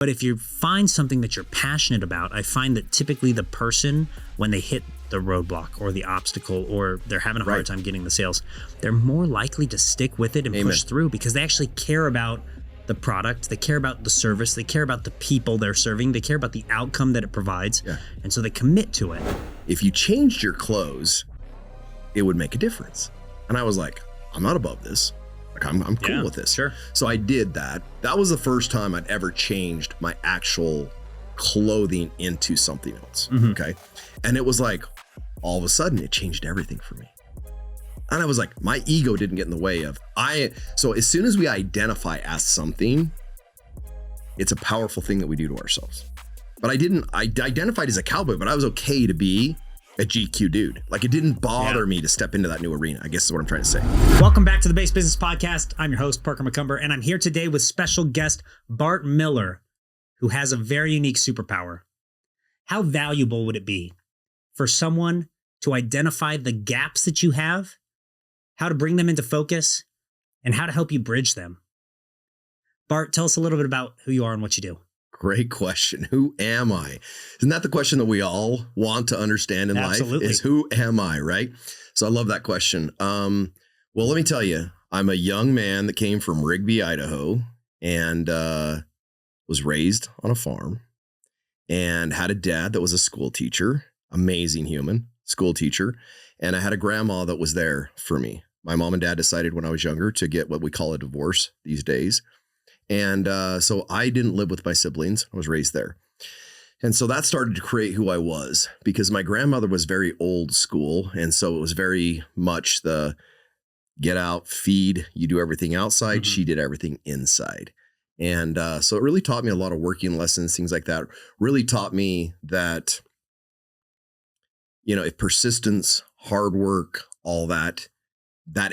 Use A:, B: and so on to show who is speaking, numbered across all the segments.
A: But if you find something that you're passionate about, I find that typically the person, when they hit the roadblock or the obstacle, or they're having a hard time getting the sales, they're more likely to stick with it and push through because they actually care about the product, they care about the service, they care about the people they're serving, they care about the outcome that it provides. Yeah. And so they commit to it.
B: If you changed your clothes, it would make a difference. And I was like, I'm not above this. Like I'm cool with this.
A: Sure.
B: So I did that. That was the first time I'd ever changed my actual clothing into something else. Mm-hmm. Okay. And it was like, all of a sudden it changed everything for me. And I was like, my ego didn't get in the way of so as soon as we identify as something, it's a powerful thing that we do to ourselves. But I identified as a cowboy, but I was okay to be a GQ dude. Like it didn't bother me to step into that new arena, I guess is what I'm trying to say.
A: Welcome back to the Base Business Podcast. I'm your host, Parker McCumber, and I'm here today with special guest Bart Miller, who has a very unique superpower. How valuable would it be for someone to identify the gaps that you have, how to bring them into focus, and how to help you bridge them? Bart, tell us a little bit about who you are and what you do.
B: Great question. Who am I? Isn't that the question that we all want to understand in life? Is who am I, right? So I love that question. Well, let me tell you, I'm a young man that came from Rigby, Idaho, and was raised on a farm and had a dad that was a school teacher, amazing human, school teacher. And I had a grandma that was there for me. My mom and dad decided when I was younger to get what we call a divorce these days. And so I didn't live with my siblings. I was raised there. And so that started to create who I was because my grandmother was very old school. And so it was very much the get out, feed, you do everything outside. Mm-hmm. She did everything inside. And so it really taught me a lot of working lessons, things like that. Really taught me that, you know, if persistence, hard work, all that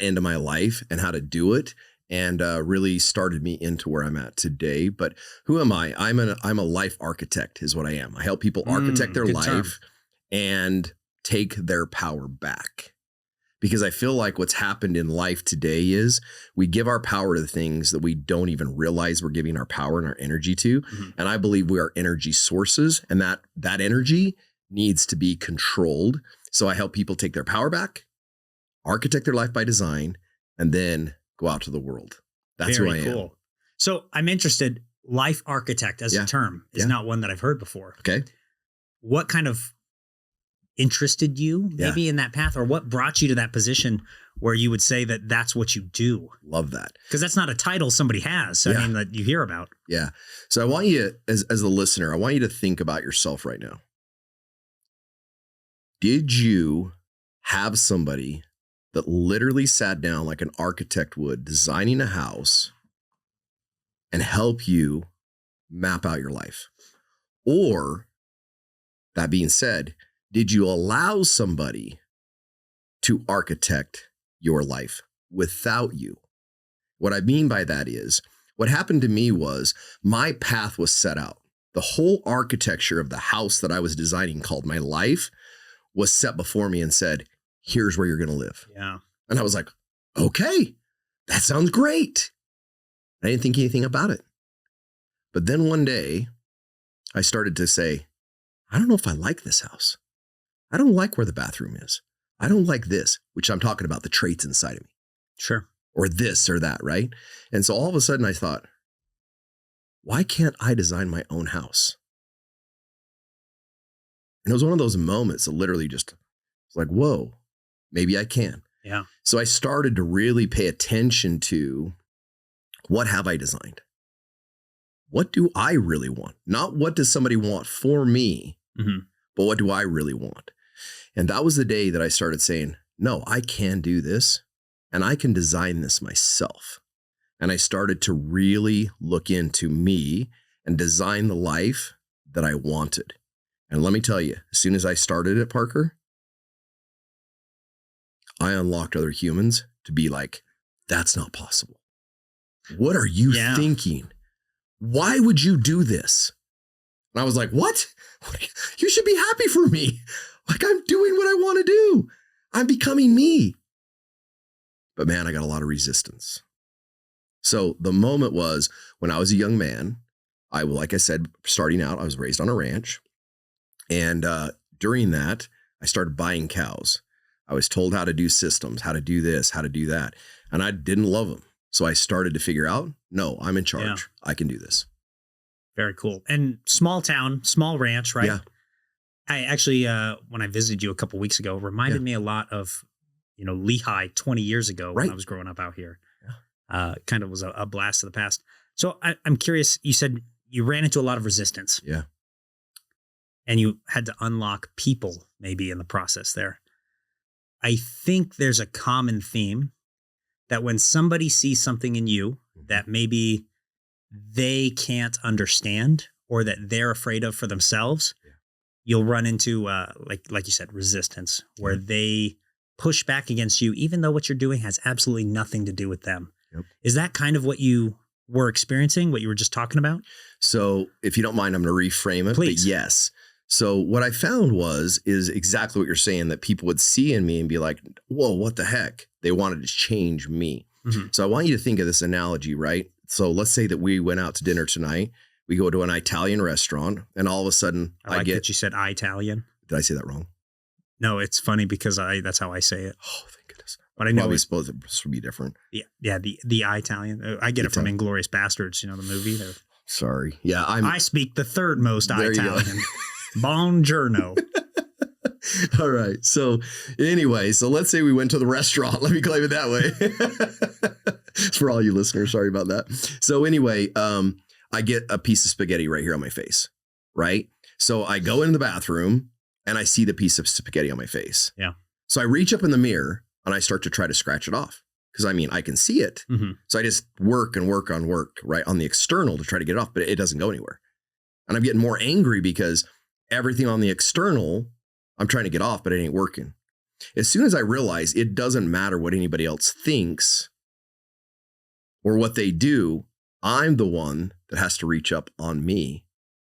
B: end of my life and how to do it. And really started me into where I'm at today. But who am I? I'm a life architect is what I am. I help people architect their life and take their power back. Because I feel like what's happened in life today is we give our power to the things that we don't even realize we're giving our power and our energy to. Mm-hmm. And I believe we are energy sources, and that energy needs to be controlled. So I help people take their power back, architect their life by design, and then go out to the world. That's who I am. Very cool.
A: So I'm interested, life architect as a term is not one that I've heard before.
B: Okay.
A: What kind of interested you maybe in that path, or what brought you to that position where you would say that that's what you do?
B: Love that.
A: Because that's not a title somebody has. I mean, that you hear about.
B: Yeah. So I want you, as the listener, I want you to think about yourself right now. Did you have somebody that literally sat down like an architect would, designing a house and help you map out your life? Or, that being said, did you allow somebody to architect your life without you? What I mean by that is, what happened to me was my path was set out. The whole architecture of the house that I was designing, called my life, was set before me and said, here's where you're going to live.
A: Yeah.
B: And I was like, okay, that sounds great. I didn't think anything about it. But then one day I started to say, I don't know if I like this house. I don't like where the bathroom is. I don't like this, which I'm talking about the traits inside of me.
A: Sure.
B: Or this or that, right? And so all of a sudden I thought, why can't I design my own house? And it was one of those moments that literally just was like, whoa, maybe I can.
A: Yeah.
B: So I started to really pay attention to, what have I designed? What do I really want? Not what does somebody want for me, but what do I really want? And that was the day that I started saying, no, I can do this and I can design this myself. And I started to really look into me and design the life that I wanted. And let me tell you, as soon as I started it, Parker, I unlocked other humans to be like, that's not possible. What are you thinking? Why would you do this? And I was like, what? You should be happy for me. Like, I'm doing what I want to do. I'm becoming me. But man, I got a lot of resistance. So the moment was when I was a young man like I said, starting out, I was raised on a ranch. And during that, I started buying cows. I was told how to do systems, how to do this, how to do that. And I didn't love them. So I started to figure out, no, I'm in charge. Yeah. I can do this.
A: Very cool. And small town, small ranch, right?
B: Yeah.
A: I actually, when I visited you a couple weeks ago, reminded me a lot of, Lehigh 20 years ago when I was growing up out here. Yeah. Kind of was a blast of the past. So I'm curious, you said you ran into a lot of resistance.
B: Yeah.
A: And you had to unlock people maybe in the process there. I think there's a common theme that when somebody sees something in you that maybe they can't understand or that they're afraid of for themselves, you'll run into, like you said, resistance, where they push back against you, even though what you're doing has absolutely nothing to do with them. Yep. Is that kind of what you were experiencing, what you were just talking about?
B: So if you don't mind, I'm going to reframe it.
A: Please.
B: But yes. So what I found is exactly what you're saying, that people would see in me and be like, whoa, what the heck? They wanted to change me. Mm-hmm. So I want you to think of this analogy, right? So let's say that we went out to dinner tonight. We go to an Italian restaurant and all of a sudden
A: I get that you said Italian.
B: Did I say that wrong?
A: No, it's funny because that's how I say it.
B: Oh, thank goodness.
A: But I know
B: probably suppose it would be different.
A: Yeah, the Italian. I get it from Inglourious Bastards, the movie.
B: Sorry. Yeah,
A: I speak the third most Italian. Buongiorno.
B: All right. So anyway, let's say we went to the restaurant. Let me claim it that way. For all you listeners, sorry about that. So anyway, I get a piece of spaghetti right here on my face, right? So I go in the bathroom and I see the piece of spaghetti on my face.
A: Yeah.
B: So I reach up in the mirror and I start to try to scratch it off because I can see it. Mm-hmm. So I just work right on the external to try to get it off, but it doesn't go anywhere. And I'm getting more angry because everything on the external I'm trying to get off, but it ain't working. As soon as I realize it doesn't matter what anybody else thinks or what they do, I'm the one that has to reach up on me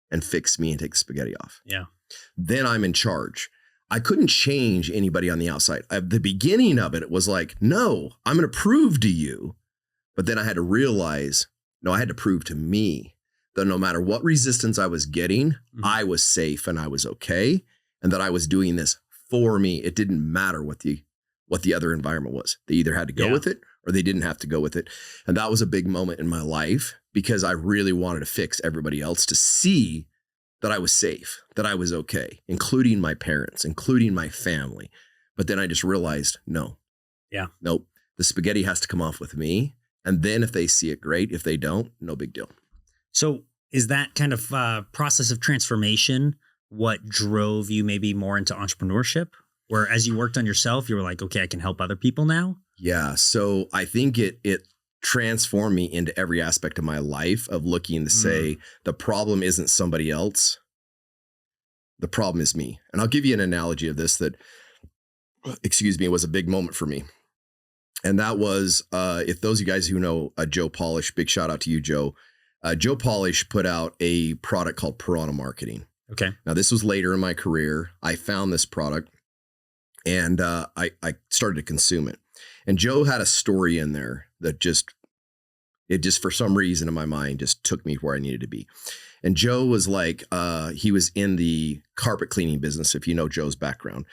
B: and fix me and take the spaghetti off.
A: Yeah.
B: Then I'm in charge. I couldn't change anybody on the outside. At the beginning of it, it was like, no, I'm going to prove to you. But then I had to realize, no, I had to prove to me that no matter what resistance I was getting, I was safe and I was okay. And that I was doing this for me. It didn't matter what the other environment was. They either had to go with it or they didn't have to go with it. And that was a big moment in my life because I really wanted to fix everybody else to see that I was safe, that I was okay, including my parents, including my family. But then I just realized, nope, the spaghetti has to come off with me. And then if they see it, great. If they don't, no big deal.
A: So is that kind of process of transformation what drove you maybe more into entrepreneurship? Where as you worked on yourself, you were like, okay, I can help other people now?
B: Yeah. So I think it transformed me into every aspect of my life of looking to say the problem isn't somebody else. The problem is me. And I'll give you an analogy of this that, was a big moment for me. And that was, if those of you guys who know Joe Polish, big shout out to you, Joe. Joe Polish put out a product called Piranha Marketing.
A: Okay.
B: Now, this was later in my career. I found this product and I started to consume it. And Joe had a story in there that just for some reason in my mind just took me where I needed to be. And Joe was like, he was in the carpet cleaning business, if you know Joe's background.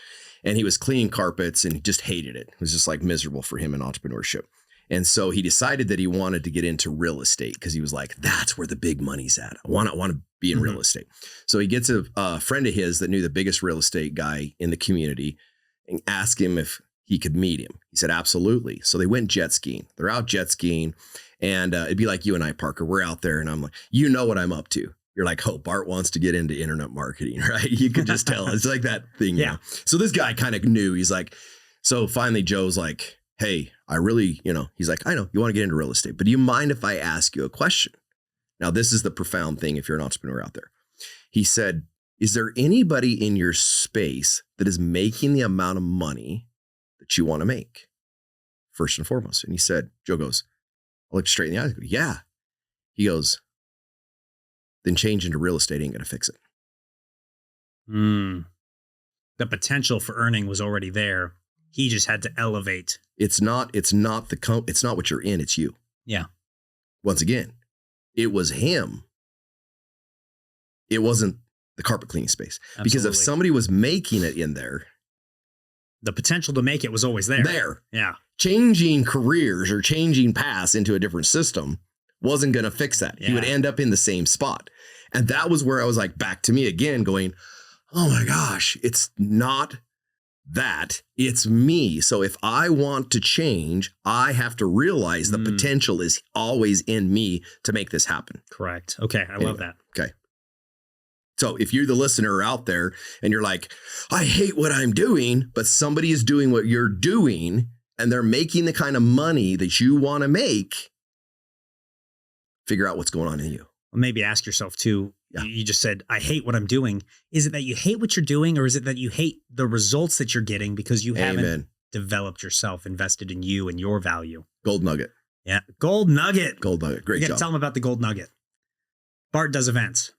B: And he was cleaning carpets and he just hated it. It was just like miserable for him in entrepreneurship. And so he decided that he wanted to get into real estate because he was like, that's where the big money's at. I want to be in real estate. So he gets a friend of his that knew the biggest real estate guy in the community and asked him if he could meet him. He said, absolutely. So they went jet skiing. They're out jet skiing. And it'd be like you and I, Parker. We're out there and I'm like, you know what I'm up to. You're like, oh, Bart wants to get into internet marketing, right? You could just tell. It's like that thing. Yeah. So this guy kind of knew. He's like, so finally Joe's like, hey, I really, he's like, I know you want to get into real estate, but do you mind if I ask you a question? Now, this is the profound thing if you're an entrepreneur out there. He said, is there anybody in your space that is making the amount of money that you want to make? First and foremost. And he said, Joe goes, I looked straight in the eyes. I go, yeah. He goes, then change into real estate ain't going to fix it.
A: The potential for earning was already there. He just had to elevate.
B: It's not what you're in. It's you.
A: Yeah.
B: Once again, it was him It wasn't the carpet cleaning space.
A: Absolutely.
B: Because if somebody was making it in there,
A: the potential to make it was always there. Yeah.
B: Changing careers or changing paths into a different system wasn't going to fix that. Yeah. He would end up in the same spot. And that was where I was like, back to me again going, oh my gosh, it's not that, it's me. So if I want to change, I have to realize the potential is always in me to make this happen.
A: Correct. Okay. I love that.
B: Okay. So if you're the listener out there and you're like, I hate what I'm doing, but somebody is doing what you're doing and they're making the kind of money that you want to make, figure out what's going on in you.
A: Well, maybe ask yourself too. Yeah. You just said, I hate what I'm doing. Is it that you hate what you're doing, or is it that you hate the results that you're getting because you haven't developed yourself, invested in you and your value?
B: Gold nugget.
A: Yeah. Gold nugget.
B: Gold nugget. Great job.
A: Tell them about the gold nugget. Bart does events.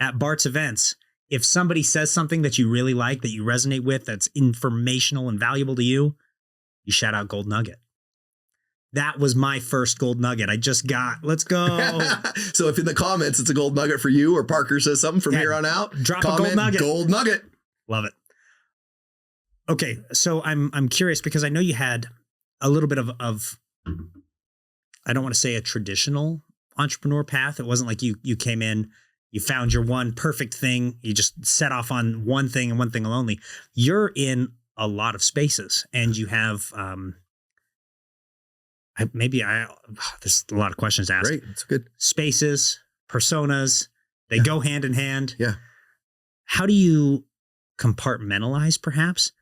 A: At Bart's events, if somebody says something that you really like, that you resonate with, that's informational and valuable to you, you shout out gold nugget. That was my first gold nugget. I just got, let's go.
B: So if in the comments it's a gold nugget for you, or Parker says something from here on out,
A: drop a gold nugget.
B: Gold nugget.
A: Love it. Okay. So I'm curious because I know you had a little bit of I don't want to say a traditional entrepreneur path. It wasn't like you came in, you found your one perfect thing. You just set off on one thing and one thing only. You're in a lot of spaces and you have, there's a lot of questions to ask.
B: Great. That's good.
A: Spaces, personas, they go hand in hand.
B: Yeah.
A: How do you compartmentalize perhaps?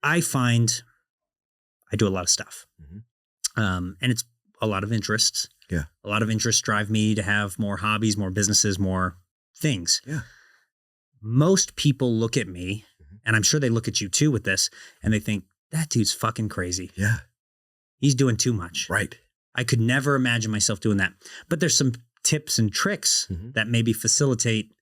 A: I find I do a lot of stuff. And it's a lot of interests.
B: Yeah.
A: A lot of interests drive me to have more hobbies, more businesses, more things.
B: Yeah.
A: Most people look at me, and I'm sure they look at you too with this, and they think, that dude's fucking crazy.
B: Yeah.
A: He's doing too much.
B: Right.
A: I could never imagine myself doing that. But there's some tips and tricks that maybe facilitate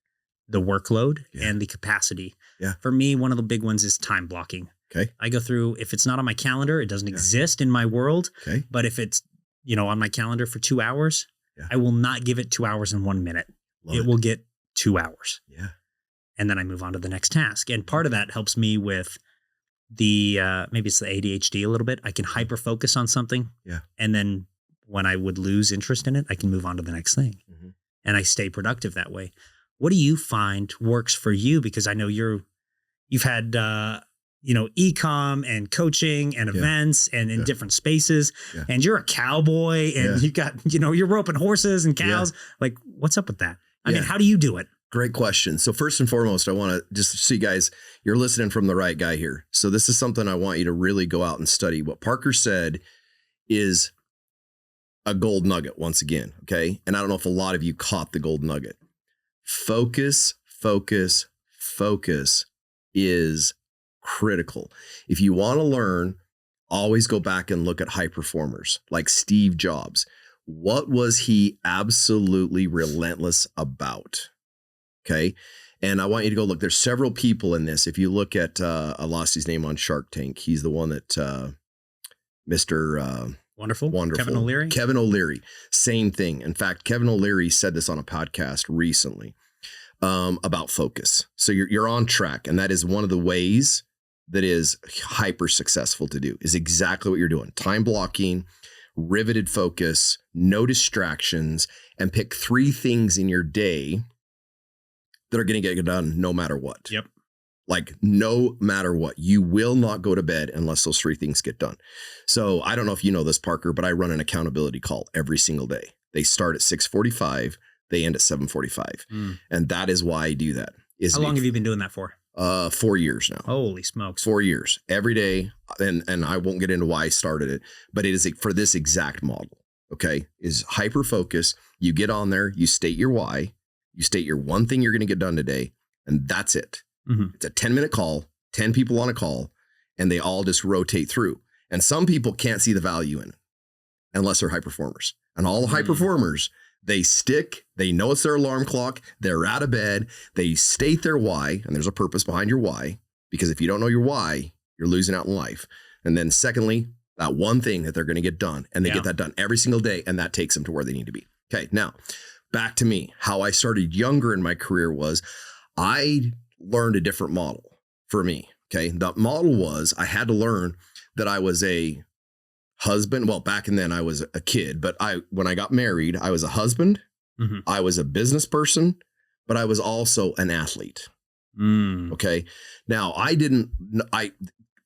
A: the workload and the capacity.
B: Yeah.
A: For me, one of the big ones is time blocking.
B: Okay.
A: I go through, if it's not on my calendar, it doesn't exist in my world.
B: Okay.
A: But if it's, on my calendar for 2 hours, I will not give it 2 hours and 1 minute. It will get 2 hours.
B: Yeah.
A: And then I move on to the next task. And part of that helps me with the, maybe it's the ADHD a little bit. I can hyper focus on something.
B: Yeah.
A: And then when I would lose interest in it, I can move on to the next thing. And I stay productive that way. What do you find works for you? Because I know you've had, e-com and coaching and events and in different spaces, and you're a cowboy and you got, you're roping horses and cows. Like, what's up with that? I mean, how do you do it?
B: Great question. So first and foremost, I want to just see, guys, you're listening from the right guy here. So this is something I want you to really go out and study. What Parker said is a gold nugget once again. Okay. And I don't know if a lot of you caught the gold nugget. Focus is critical. If you want to learn, always go back and look at high performers like Steve Jobs. What was he absolutely relentless about? Okay. And I want you to go look. There's several people in this. If you look at, I lost his name on Shark Tank. He's the one that Mr.
A: Wonderful.
B: Kevin O'Leary. Same thing. In fact, Kevin O'Leary said this on a podcast recently about focus. So you're on track. And that is one of the ways that is hyper successful to do, is exactly what you're doing. Time blocking, riveted focus, no distractions, and pick 3 things in your day that are going to get done no matter what.
A: Yep.
B: Like no matter what, you will not go to bed unless those 3 things get done. So I don't know if you know this, Parker, but I run an accountability call every single day. They start at 6:45, they end at 7:45. And that is why I do that.
A: How long have you been doing that for?
B: 4 years now.
A: Holy smokes.
B: 4 years every day. And I won't get into why I started it, but it is for this exact model. Okay. Is hyper focus. You get on there, you state your why, you state your one thing you're going to get done today, and that's it. It's a 10-minute call, 10 people on a call, and they all just rotate through. And some people can't see the value in it unless they're high performers. And all the high performers, they stick, they know it's their alarm clock, they're out of bed, they state their why, and there's a purpose behind your why, because if you don't know your why, you're losing out in life. And then secondly, that one thing that they're going to get done, and they get that done every single day, and that takes them to where they need to be. Okay, now, back to me, how I started younger in my career was I learned a different model for me. Okay. The model was I had to learn that I was a husband. Well, back then I was a kid, but when I got married, I was a husband. Mm-hmm. I was a business person, but I was also an athlete. Okay. Now I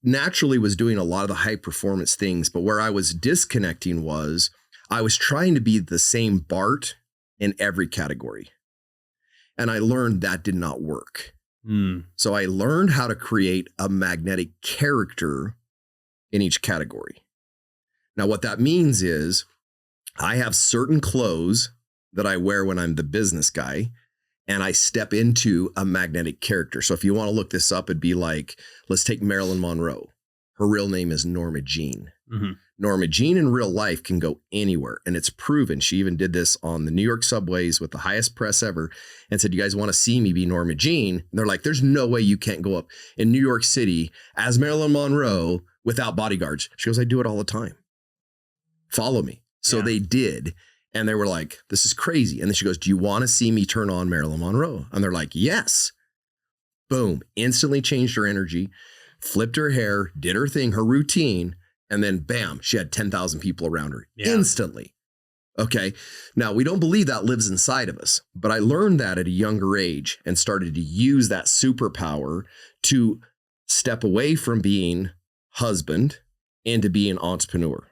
B: naturally was doing a lot of the high performance things, but where I was disconnecting was I was trying to be the same Bart in every category. And I learned that did not work. So I learned how to create a magnetic character in each category. Now, what that means is I have certain clothes that I wear when I'm the business guy, and I step into a magnetic character. So if you want to look this up, it'd be like, let's take Marilyn Monroe. Her real name is Norma Jean. Mm-hmm. Norma Jean in real life can go anywhere, and it's proven. She even did this on the New York subways with the highest press ever and said, you guys want to see me be Norma Jean? And they're like, there's no way you can't go up in New York City as Marilyn Monroe without bodyguards. She goes, I do it all the time. Follow me. So they did. And they were like, this is crazy. And then she goes, do you want to see me turn on Marilyn Monroe? And they're like, yes. Boom. Instantly changed her energy, flipped her hair, did her thing, her routine. And then bam, she had 10,000 people around her instantly. Okay. Now we don't believe that lives inside of us, but I learned that at a younger age and started to use that superpower to step away from being husband into being entrepreneur,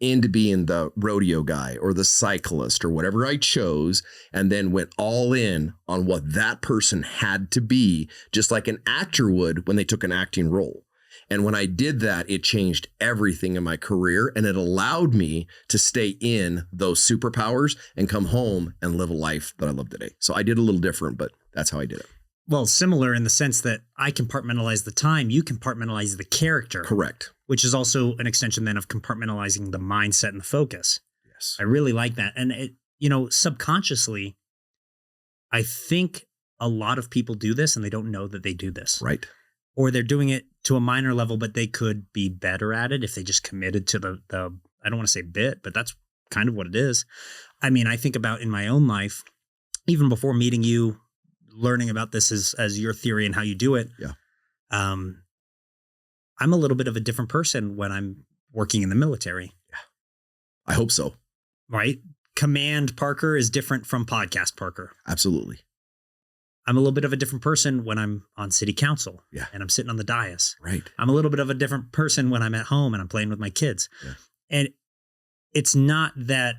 B: into being the rodeo guy or the cyclist or whatever I chose, and then went all in on what that person had to be, just like an actor would when they took an acting role. And when I did that, it changed everything in my career, and it allowed me to stay in those superpowers and come home and live a life that I love today. So I did a little different, but that's how I did it.
A: Well, similar in the sense that I compartmentalize the time, you compartmentalize the character.
B: Correct.
A: Which is also an extension then of compartmentalizing the mindset and the focus.
B: Yes.
A: I really like that. And it, subconsciously, I think a lot of people do this and they don't know that they do this.
B: Right.
A: Or they're doing it to a minor level, but they could be better at it if they just committed to the I don't want to say bit, but that's kind of what it is. I mean, I think about in my own life, even before meeting you, learning about this as your theory and how you do it.
B: Yeah.
A: I'm a little bit of a different person when I'm working in the military.
B: Yeah. I hope so.
A: Right? Command Parker is different from podcast Parker.
B: Absolutely.
A: I'm a little bit of a different person when I'm on city council and I'm sitting on the dais.
B: Right.
A: I'm a little bit of a different person when I'm at home and I'm playing with my kids.
B: Yeah.
A: And it's not that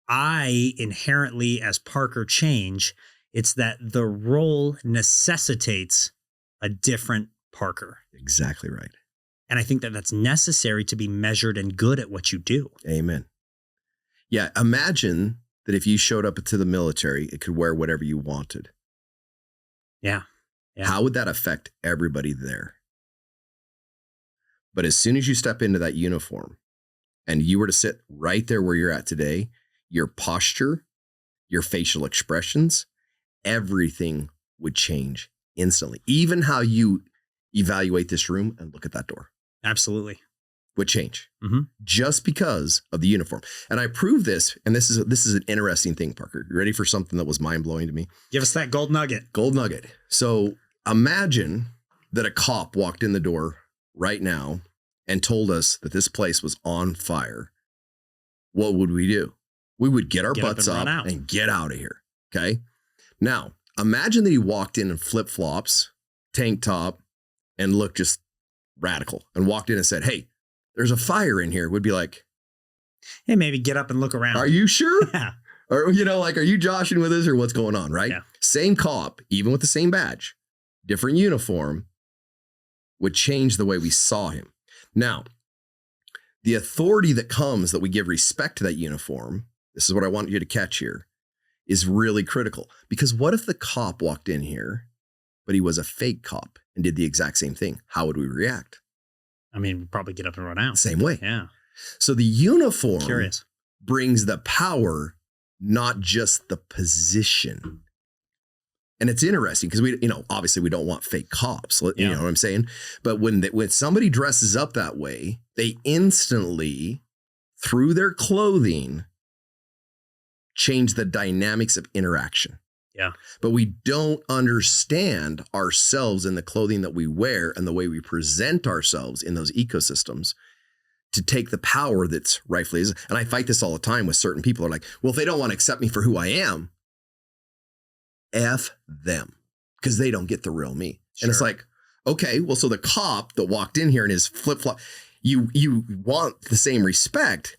A: I inherently as Parker change. It's that the role necessitates a different Parker.
B: Exactly right.
A: And I think that that's necessary to be measured and good at what you do.
B: Amen. Yeah. Imagine that if you showed up to the military, it could wear whatever you wanted.
A: Yeah.
B: How would that affect everybody there? But as soon as you step into that uniform and you were to sit right there where you're at today, your posture, your facial expressions, everything would change instantly. Even how you evaluate this room and look at that door.
A: Absolutely.
B: Would change just because of the uniform. And I prove this. And this is an interesting thing, Parker. You ready for something that was mind blowing to me?
A: Give us that gold nugget.
B: Gold nugget. So imagine that a cop walked in the door right now and told us that this place was on fire. What would we do? We would get our butts up and get out of here. Okay. Now imagine that he walked in flip-flops, tank top, and looked just radical and walked in and said, hey, there's a fire in here. Would be like,
A: hey, maybe get up and look around.
B: Are you sure?
A: Yeah.
B: Or, are you joshing with us or what's going on? Right.
A: Yeah.
B: Same cop, even with the same badge, different uniform, would change the way we saw him. Now, the authority that comes that we give respect to that uniform, this is what I want you to catch here, is really critical. Because what if the cop walked in here, but he was a fake cop and did the exact same thing? How would we react?
A: I mean, we'd probably get up and run out.
B: Same way.
A: Yeah.
B: So the uniform
A: Curious.
B: Brings the power, not just the position. And it's interesting because we, obviously we don't want fake cops, you know what I'm saying? But when somebody dresses up that way, they instantly, through their clothing, change the dynamics of interaction.
A: Yeah.
B: But we don't understand ourselves in the clothing that we wear and the way we present ourselves in those ecosystems to take the power that's rightfully is. And I fight this all the time with certain people who are like, well, if they don't want to accept me for who I am, F them, because they don't get the real me. Sure. And it's like, okay, well, so the cop that walked in here in his flip-flop, you want the same respect.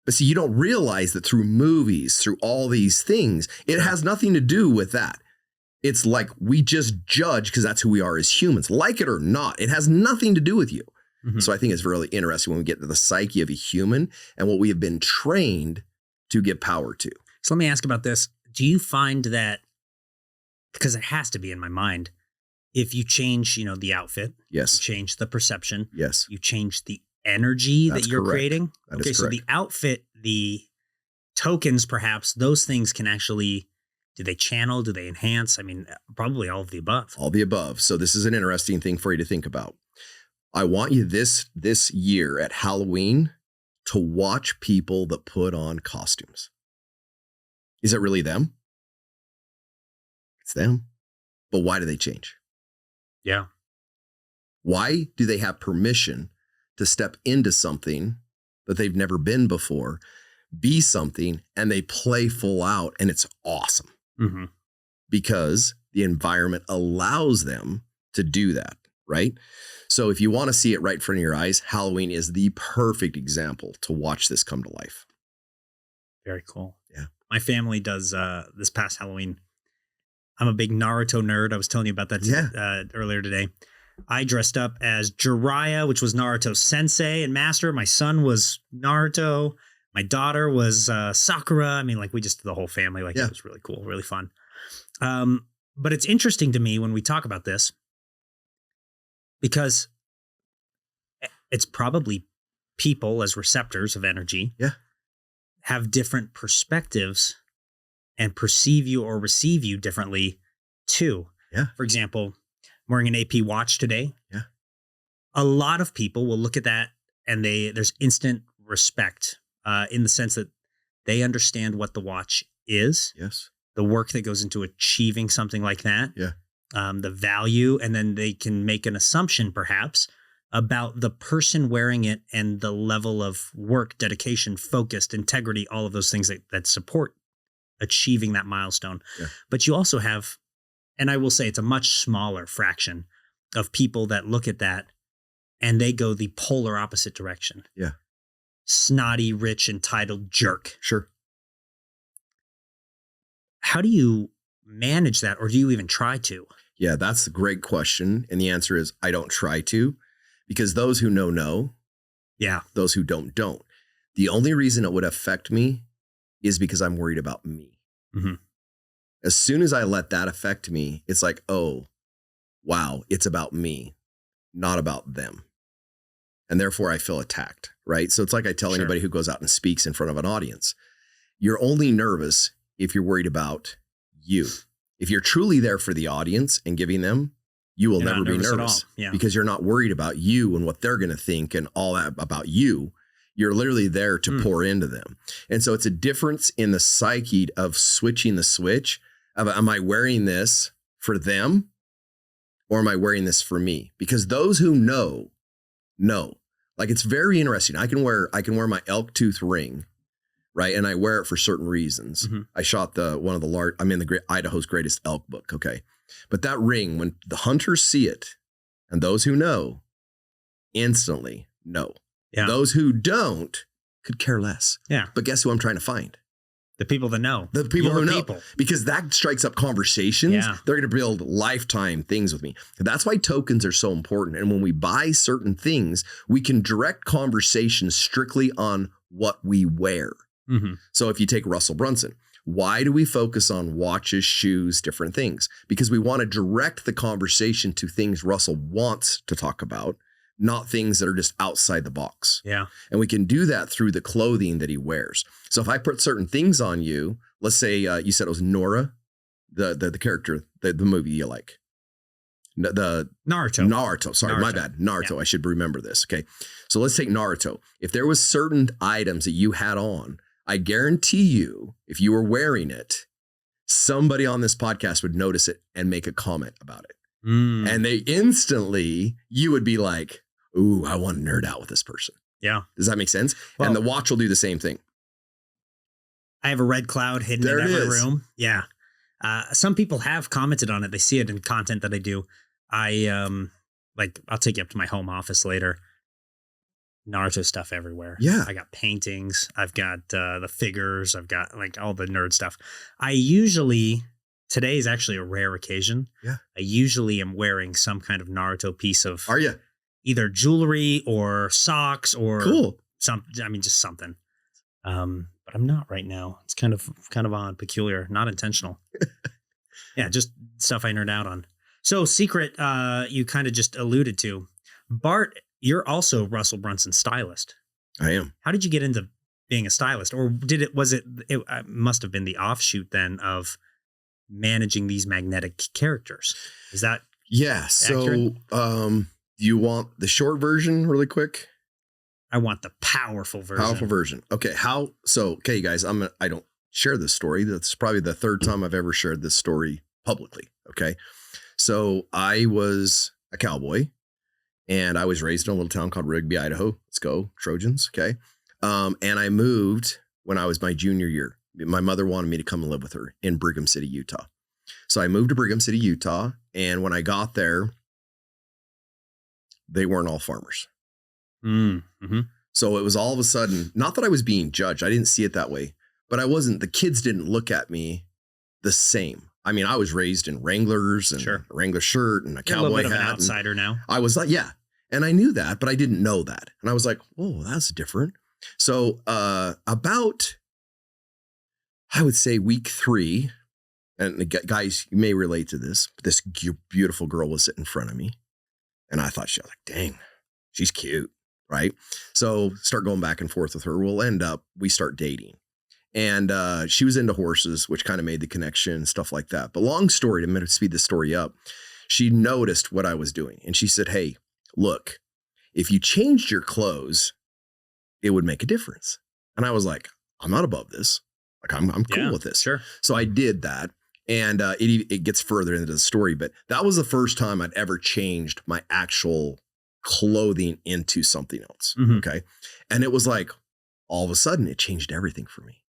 B: But see, you don't realize that through movies, through all these things, it has nothing to do with that. It's like we just judge because that's who we are as humans, like it or not. It has nothing to do with you. Mm-hmm. So I think it's really interesting when we get to the psyche of a human and what we have been trained to give power to.
A: So let me ask about this. Do you find that, because it has to be in my mind, if you change, the outfit,
B: yes,
A: you change the perception,
B: yes,
A: you change the energy that you're creating.
B: Okay,
A: so the outfit, the tokens, perhaps those things can actually, do they channel? Do they enhance? I mean, probably all of the above.
B: All the above. So this is an interesting thing for you to think about. I want you this year at Halloween to watch people that put on costumes. Is it really them? It's them. But why do they change?
A: Yeah.
B: Why do they have permission to step into something that they've never been before, be something, and they play full out, and it's awesome?
A: Mm-hmm.
B: Because the environment allows them to do that, right? So if you want to see it right in front of your eyes, Halloween is the perfect example to watch this come to life.
A: Very cool.
B: Yeah.
A: My family does this past Halloween. I'm a big Naruto nerd. I was telling you about that earlier today. I dressed up as Jiraiya, which was Naruto's sensei and master. My son was Naruto. My daughter was Sakura. I mean, we just did the whole family. It was really cool, really fun. But it's interesting to me when we talk about this, because it's probably people as receptors of energy have different perspectives and perceive you or receive you differently too.
B: Yeah.
A: For example, I'm wearing an AP watch today.
B: Yeah.
A: A lot of people will look at that and there's instant respect in the sense that they understand what the watch is.
B: Yes.
A: The work that goes into achieving something like that.
B: Yeah.
A: The value, and then they can make an assumption perhaps about the person wearing it and the level of work, dedication, focused, integrity, all of those things that support achieving that milestone.
B: Yeah.
A: But you also have, and I will say it's a much smaller fraction of people that look at that and they go the polar opposite direction.
B: Yeah.
A: Snotty, rich, entitled jerk.
B: Sure.
A: How do you manage that, or do you even try to?
B: Yeah, that's a great question. And the answer is I don't try to, because those who know.
A: Yeah.
B: Those who don't. The only reason it would affect me is because I'm worried about me.
A: Mm-hmm.
B: As soon as I let that affect me, it's like, oh, wow, it's about me, not about them. And therefore I feel attacked, right? So it's like I tell anybody who goes out and speaks in front of an audience, you're only nervous if you're worried about you. If you're truly there for the audience and giving them, you will never be nervous because you're not worried about you and what they're going to think and all that about you. You're literally there to pour into them. And so it's a difference in the psyche of switching the switch of, am I wearing this for them or am I wearing this for me? Because those who know. It's very interesting. I can wear my elk tooth ring, right? And I wear it for certain reasons. Mm-hmm. I shot I'm in the Idaho's Greatest Elk book. Okay. But that ring, when the hunters see it and those who know instantly know. Yeah. Those who don't could care less.
A: Yeah.
B: But guess who I'm trying to find?
A: The people that know.
B: The people who know. Because that strikes up conversations. Yeah. They're going to build lifetime things with me. That's why tokens are so important. And when we buy certain things, we can direct conversations strictly on what we wear. Mm-hmm. So if you take Russell Brunson, why do we focus on watches, shoes, different things? Because we want to direct the conversation to things Russell wants to talk about, not things that are just outside the box.
A: Yeah.
B: And we can do that through the clothing that he wears. So if I put certain things on you, let's say you said it was Nora, the character, the movie you like. The Naruto. Sorry, my bad. Naruto. Yeah. I should remember this. Okay. So let's take Naruto. If there was certain items that you had on, I guarantee you, if you were wearing it, somebody on this podcast would notice it and make a comment about it. And they instantly, you would be like, ooh, I want to nerd out with this person.
A: Yeah.
B: Does that make sense? Well, and the watch will do the same thing.
A: I have a red cloud hidden in every room. Yeah. Some people have commented on it. They see it in content that I do. I'll take you up to my home office later. Naruto stuff everywhere.
B: Yeah.
A: I got paintings. I've got the figures. I've got like all the nerd stuff. Today is actually a rare occasion.
B: Yeah.
A: I usually am wearing some kind of Naruto piece of.
B: Are you?
A: Either jewelry or socks or
B: cool.
A: Just something. But I'm not right now. It's kind of odd, peculiar, not intentional. Yeah, just stuff I nerd out on. So secret, you kind of just alluded to. Bart, you're also Russell Brunson's stylist.
B: I am.
A: How did you get into being a stylist? Or it must have been the offshoot then of managing these magnetic characters. Is that accurate?
B: So you want the short version really quick?
A: I want the powerful version.
B: Okay. Okay, you guys, I don't share this story. That's probably the third time I've ever shared this story publicly. Okay. So I was a cowboy and I was raised in a little town called Rigby, Idaho. Let's go Trojans. Okay. And I moved when I was my junior year. My mother wanted me to come and live with her in Brigham City, Utah. So I moved to Brigham City, Utah. And when I got there, they weren't all farmers.
A: Mm-hmm.
B: So it was all of a sudden, not that I was being judged. I didn't see it that way, but the kids didn't look at me the same. I mean, I was raised in Wranglers and a Wrangler shirt and a cowboy hat. A little bit of an
A: outsider now.
B: I was like, yeah. And I knew that, but I didn't know that. And I was like, whoa, that's different. So about, I would say week 3, and guys, you may relate to this, but this beautiful girl was sitting in front of me. And I thought, she was like, dang, she's cute, right? So start going back and forth with her. We start dating. And she was into horses, which kind of made the connection, stuff like that. But long story, to speed this story up, she noticed what I was doing. And she said, hey, look, if you changed your clothes, it would make a difference. And I was like, I'm not above this. Like, I'm cool with this.
A: Sure.
B: So I did that. And it gets further into the story, but that was the first time I'd ever changed my actual clothing into something else.
A: Mm-hmm.
B: Okay. And it was like, all of a sudden it changed everything for me.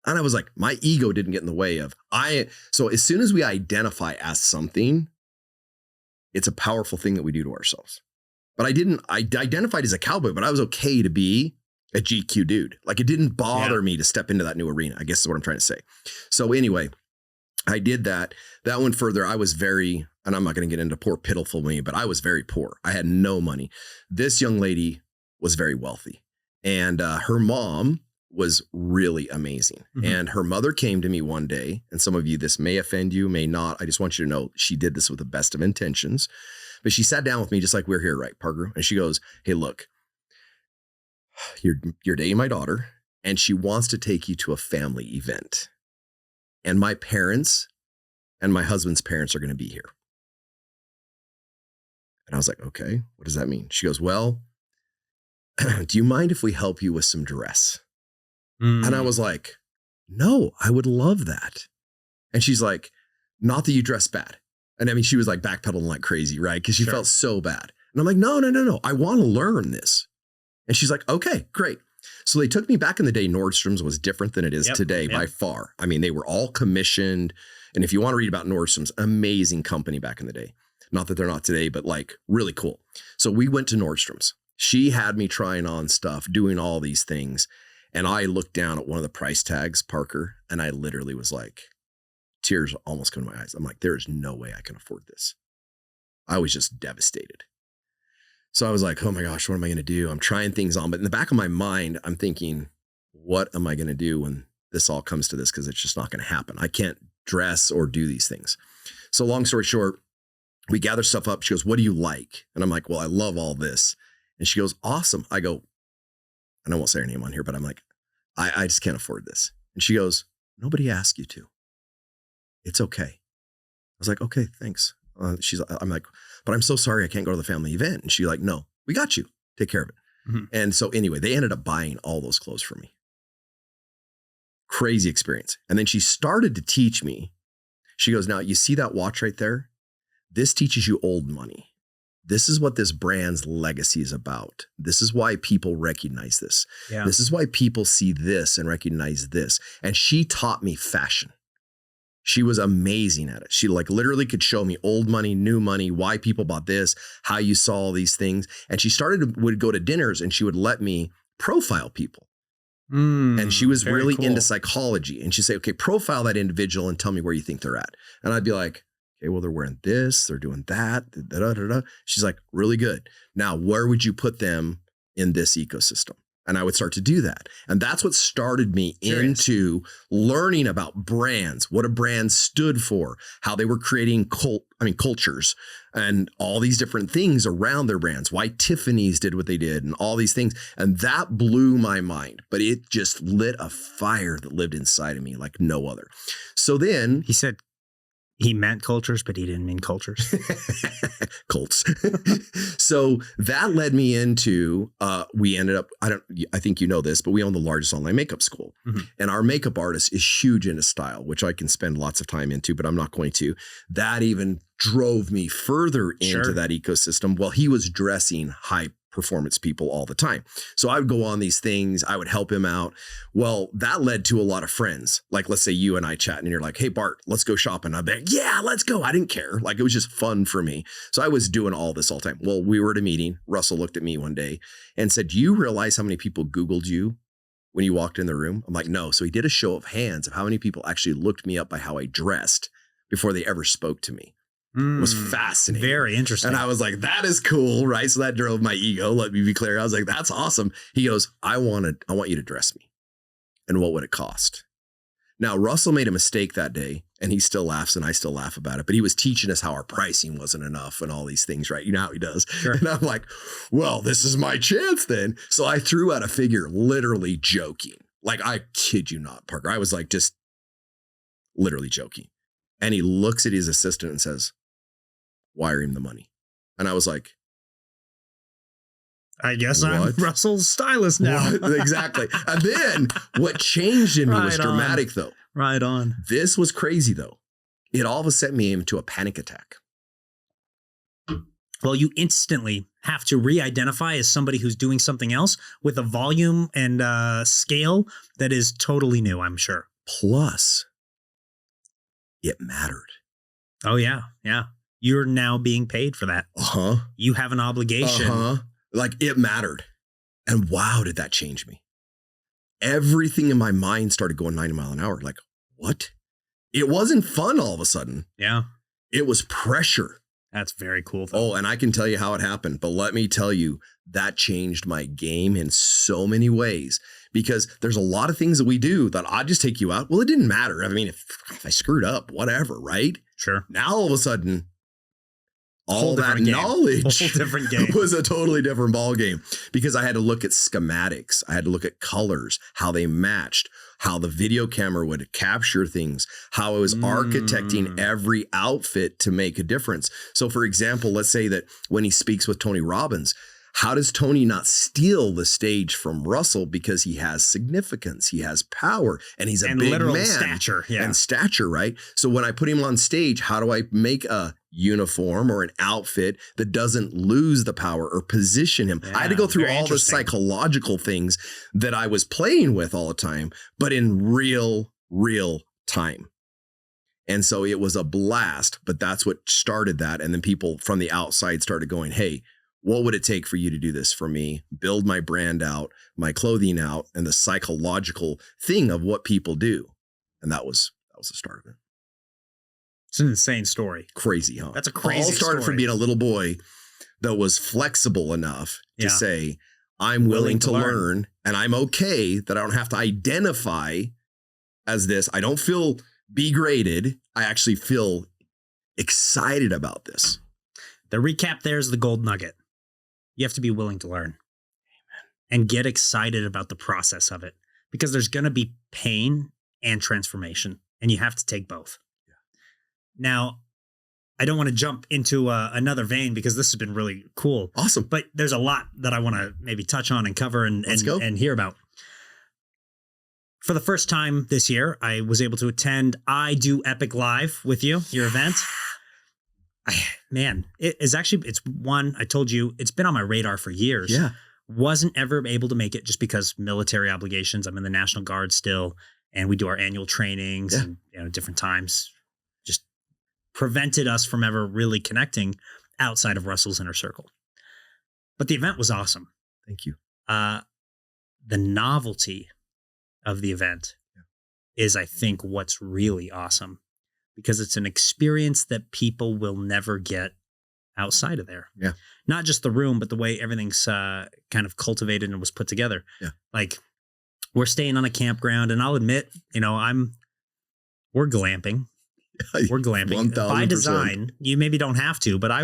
B: And I was like, my ego didn't get in the way of so as soon as we identify as something, it's a powerful thing that we do to ourselves. But I identified as a cowboy, but I was okay to be a GQ dude. Like, it didn't bother me to step into that new arena, I guess is what I'm trying to say. So anyway, I did that. That went further. I was very, and I'm not going to get into poor, pitiful me, but I was very poor. I had no money. This young lady was very wealthy, and her mom was really amazing. Mm-hmm. And her mother came to me one day, and some of you, this may offend you, may not. I just want you to know she did this with the best of intentions. But she sat down with me just like we're here, right, Parker? And she goes, hey, look, you're dating my daughter, and she wants to take you to a family event. And my parents and my husband's parents are going to be here. And I was like, okay, what does that mean? She goes, well, do you mind if we help you with some dress? And I was like, no, I would love that. And she's like, not that you dress bad. And I mean, she was like backpedaling like crazy, right? Because she felt so bad. And I'm like, no, I want to learn this. And she's like, okay, great. So they took me back in the day. Nordstrom's was different than it is today by far. I mean, they were all commissioned. And if you want to read about Nordstrom's, amazing company back in the day. Not that they're not today, but like really cool. So we went to Nordstrom's. She had me trying on stuff, doing all these things. And I looked down at one of the price tags, Parker, and I literally was like, tears almost come to my eyes. I'm like, there is no way I can afford this. I was just devastated. So I was like, oh my gosh, what am I going to do? I'm trying things on. But in the back of my mind, I'm thinking, what am I going to do when this all comes to this? Because it's just not going to happen. I can't dress or do these things. So long story short, we gather stuff up. She goes, what do you like? And I'm like, well, I love all this. And she goes, awesome. I go, and I won't say her name on here, but I'm like, I just can't afford this. And she goes, nobody asked you to. It's okay. I was like, okay, thanks. I'm like, but I'm so sorry I can't go to the family event. And she's like, no, we got you. Take care of it. Mm-hmm. And so anyway, they ended up buying all those clothes for me. Crazy experience. And then she started to teach me. She goes, now you see that watch right there? This teaches you old money. This is what this brand's legacy is about. This is why people recognize this. Yeah. This is why people see this and recognize this. And she taught me fashion. She was amazing at it. She like literally could show me old money, new money, why people bought this, how you saw all these things. And she would go to dinners and she would let me profile people. And she was really cool. Into psychology. And she'd say, okay, profile that individual and tell me where you think they're at. And I'd be like, okay, well, they're wearing this, they're doing that. Da, da, da, da. She's like, really good. Now, where would you put them in this ecosystem? And I would start to do that. And that's what started me into learning about brands, what a brand stood for, how they were creating cultures and all these different things around their brands, why Tiffany's did what they did and all these things. And that blew my mind, but it just lit a fire that lived inside of me like no other. So then
A: he said, he meant cultures, but he didn't mean cultures.
B: Cults. So that led me into, we ended up, I think you know this, but we own the largest online makeup school. Mm-hmm. And our makeup artist is huge into style, which I can spend lots of time into, but I'm not going to. That even drove me further into that ecosystem while he was dressing high performance people all the time. So I would go on these things. I would help him out. Well, that led to a lot of friends. Like, let's say you and I chat and you're like, hey, Bart, let's go shopping. I'd be like, yeah, let's go. I didn't care. Like, it was just fun for me. So I was doing all this all the time. Well, we were at a meeting. Russell looked at me one day and said, do you realize how many people Googled you when you walked in the room? I'm like, no. So he did a show of hands of how many people actually looked me up by how I dressed before they ever spoke to me. It was fascinating.
A: Very interesting.
B: And I was like, that is cool, right? So that drove my ego. Let me be clear. I was like, that's awesome. He goes, I want you to dress me. And what would it cost? Now, Russell made a mistake that day and he still laughs and I still laugh about it, but he was teaching us how our pricing wasn't enough and all these things, right? You know how he does. Sure. And I'm like, well, this is my chance then. So I threw out a figure literally joking. Like, I kid you not, Parker. I was like, just literally joking. And he looks at his assistant and says, wire him the money. And I was like,
A: I guess what? I'm Russell's stylist now.
B: Exactly. And then what changed in me was dramatic though.
A: Right on.
B: This was crazy though. It all of a sudden me into a panic attack.
A: Well, you instantly have to re-identify as somebody who's doing something else with a volume and scale that is totally new, I'm sure.
B: Plus, it mattered.
A: Oh, yeah. Yeah. You're now being paid for that.
B: Uh-huh.
A: You have an obligation.
B: Uh-huh. Like, it mattered. And wow, did that change me. Everything in my mind started going 90 miles an hour. Like, what? It wasn't fun all of a sudden.
A: Yeah.
B: It was pressure.
A: That's very cool, though.
B: Oh, and I can tell you how it happened. But let me tell you, that changed my game in so many ways. Because there's a lot of things that we do that I'll just take you out. Well, it didn't matter. I mean, if I screwed up, whatever, right?
A: Sure.
B: Now, all of a sudden, all that knowledge was a totally different ball game because I had to look at schematics. I had to look at colors, how they matched, how the video camera would capture things, how I was architecting every outfit to make a difference. So, for example, let's say that when he speaks with Tony Robbins, how does Tony not steal the stage from Russell because he has significance, he has power, and he's a big man and stature, right? So when I put him on stage, how do I make a uniform or an outfit that doesn't lose the power or position him? I had to go through all the psychological things that I was playing with all the time, but in real time. And so it was a blast, but that's what started that. And then people from the outside started going, hey, what would it take for you to do this for me? Build my brand out, my clothing out, and the psychological thing of what people do. And that was the start of it.
A: It's an insane story.
B: Crazy, huh?
A: That's a crazy story.
B: All started from being a little boy that was flexible enough to say, I'm willing to learn and I'm okay that I don't have to identify as this. I don't feel degraded. I actually feel excited about this.
A: The recap there is the gold nugget. You have to be willing to learn. Amen. And get excited about the process of it because there's going to be pain and transformation and you have to take both. Yeah. Now, I don't want to jump into another vein because this has been really cool.
B: Awesome.
A: But there's a lot that I want to maybe touch on and cover and hear about. for the first time this year, I was able to attend I Do Epic Live with you, your event. Man, it's one, I told you, it's been on my radar for years.
B: Yeah.
A: Wasn't ever able to make it just because military obligations. I'm in the National Guard still, and we do our annual trainings and different times. Just prevented us from ever really connecting outside of Russell's inner circle. But the event was awesome.
B: Thank you.
A: The novelty of the event is, I think, what's really awesome, because it's an experience that people will never get outside of there.
B: Yeah.
A: Not just the room, but the way everything's kind of cultivated and was put together.
B: Yeah.
A: Like, we're staying on a campground, and I'll admit, we're glamping. We're glamping
B: 1000%.
A: By design. You maybe don't have to, but I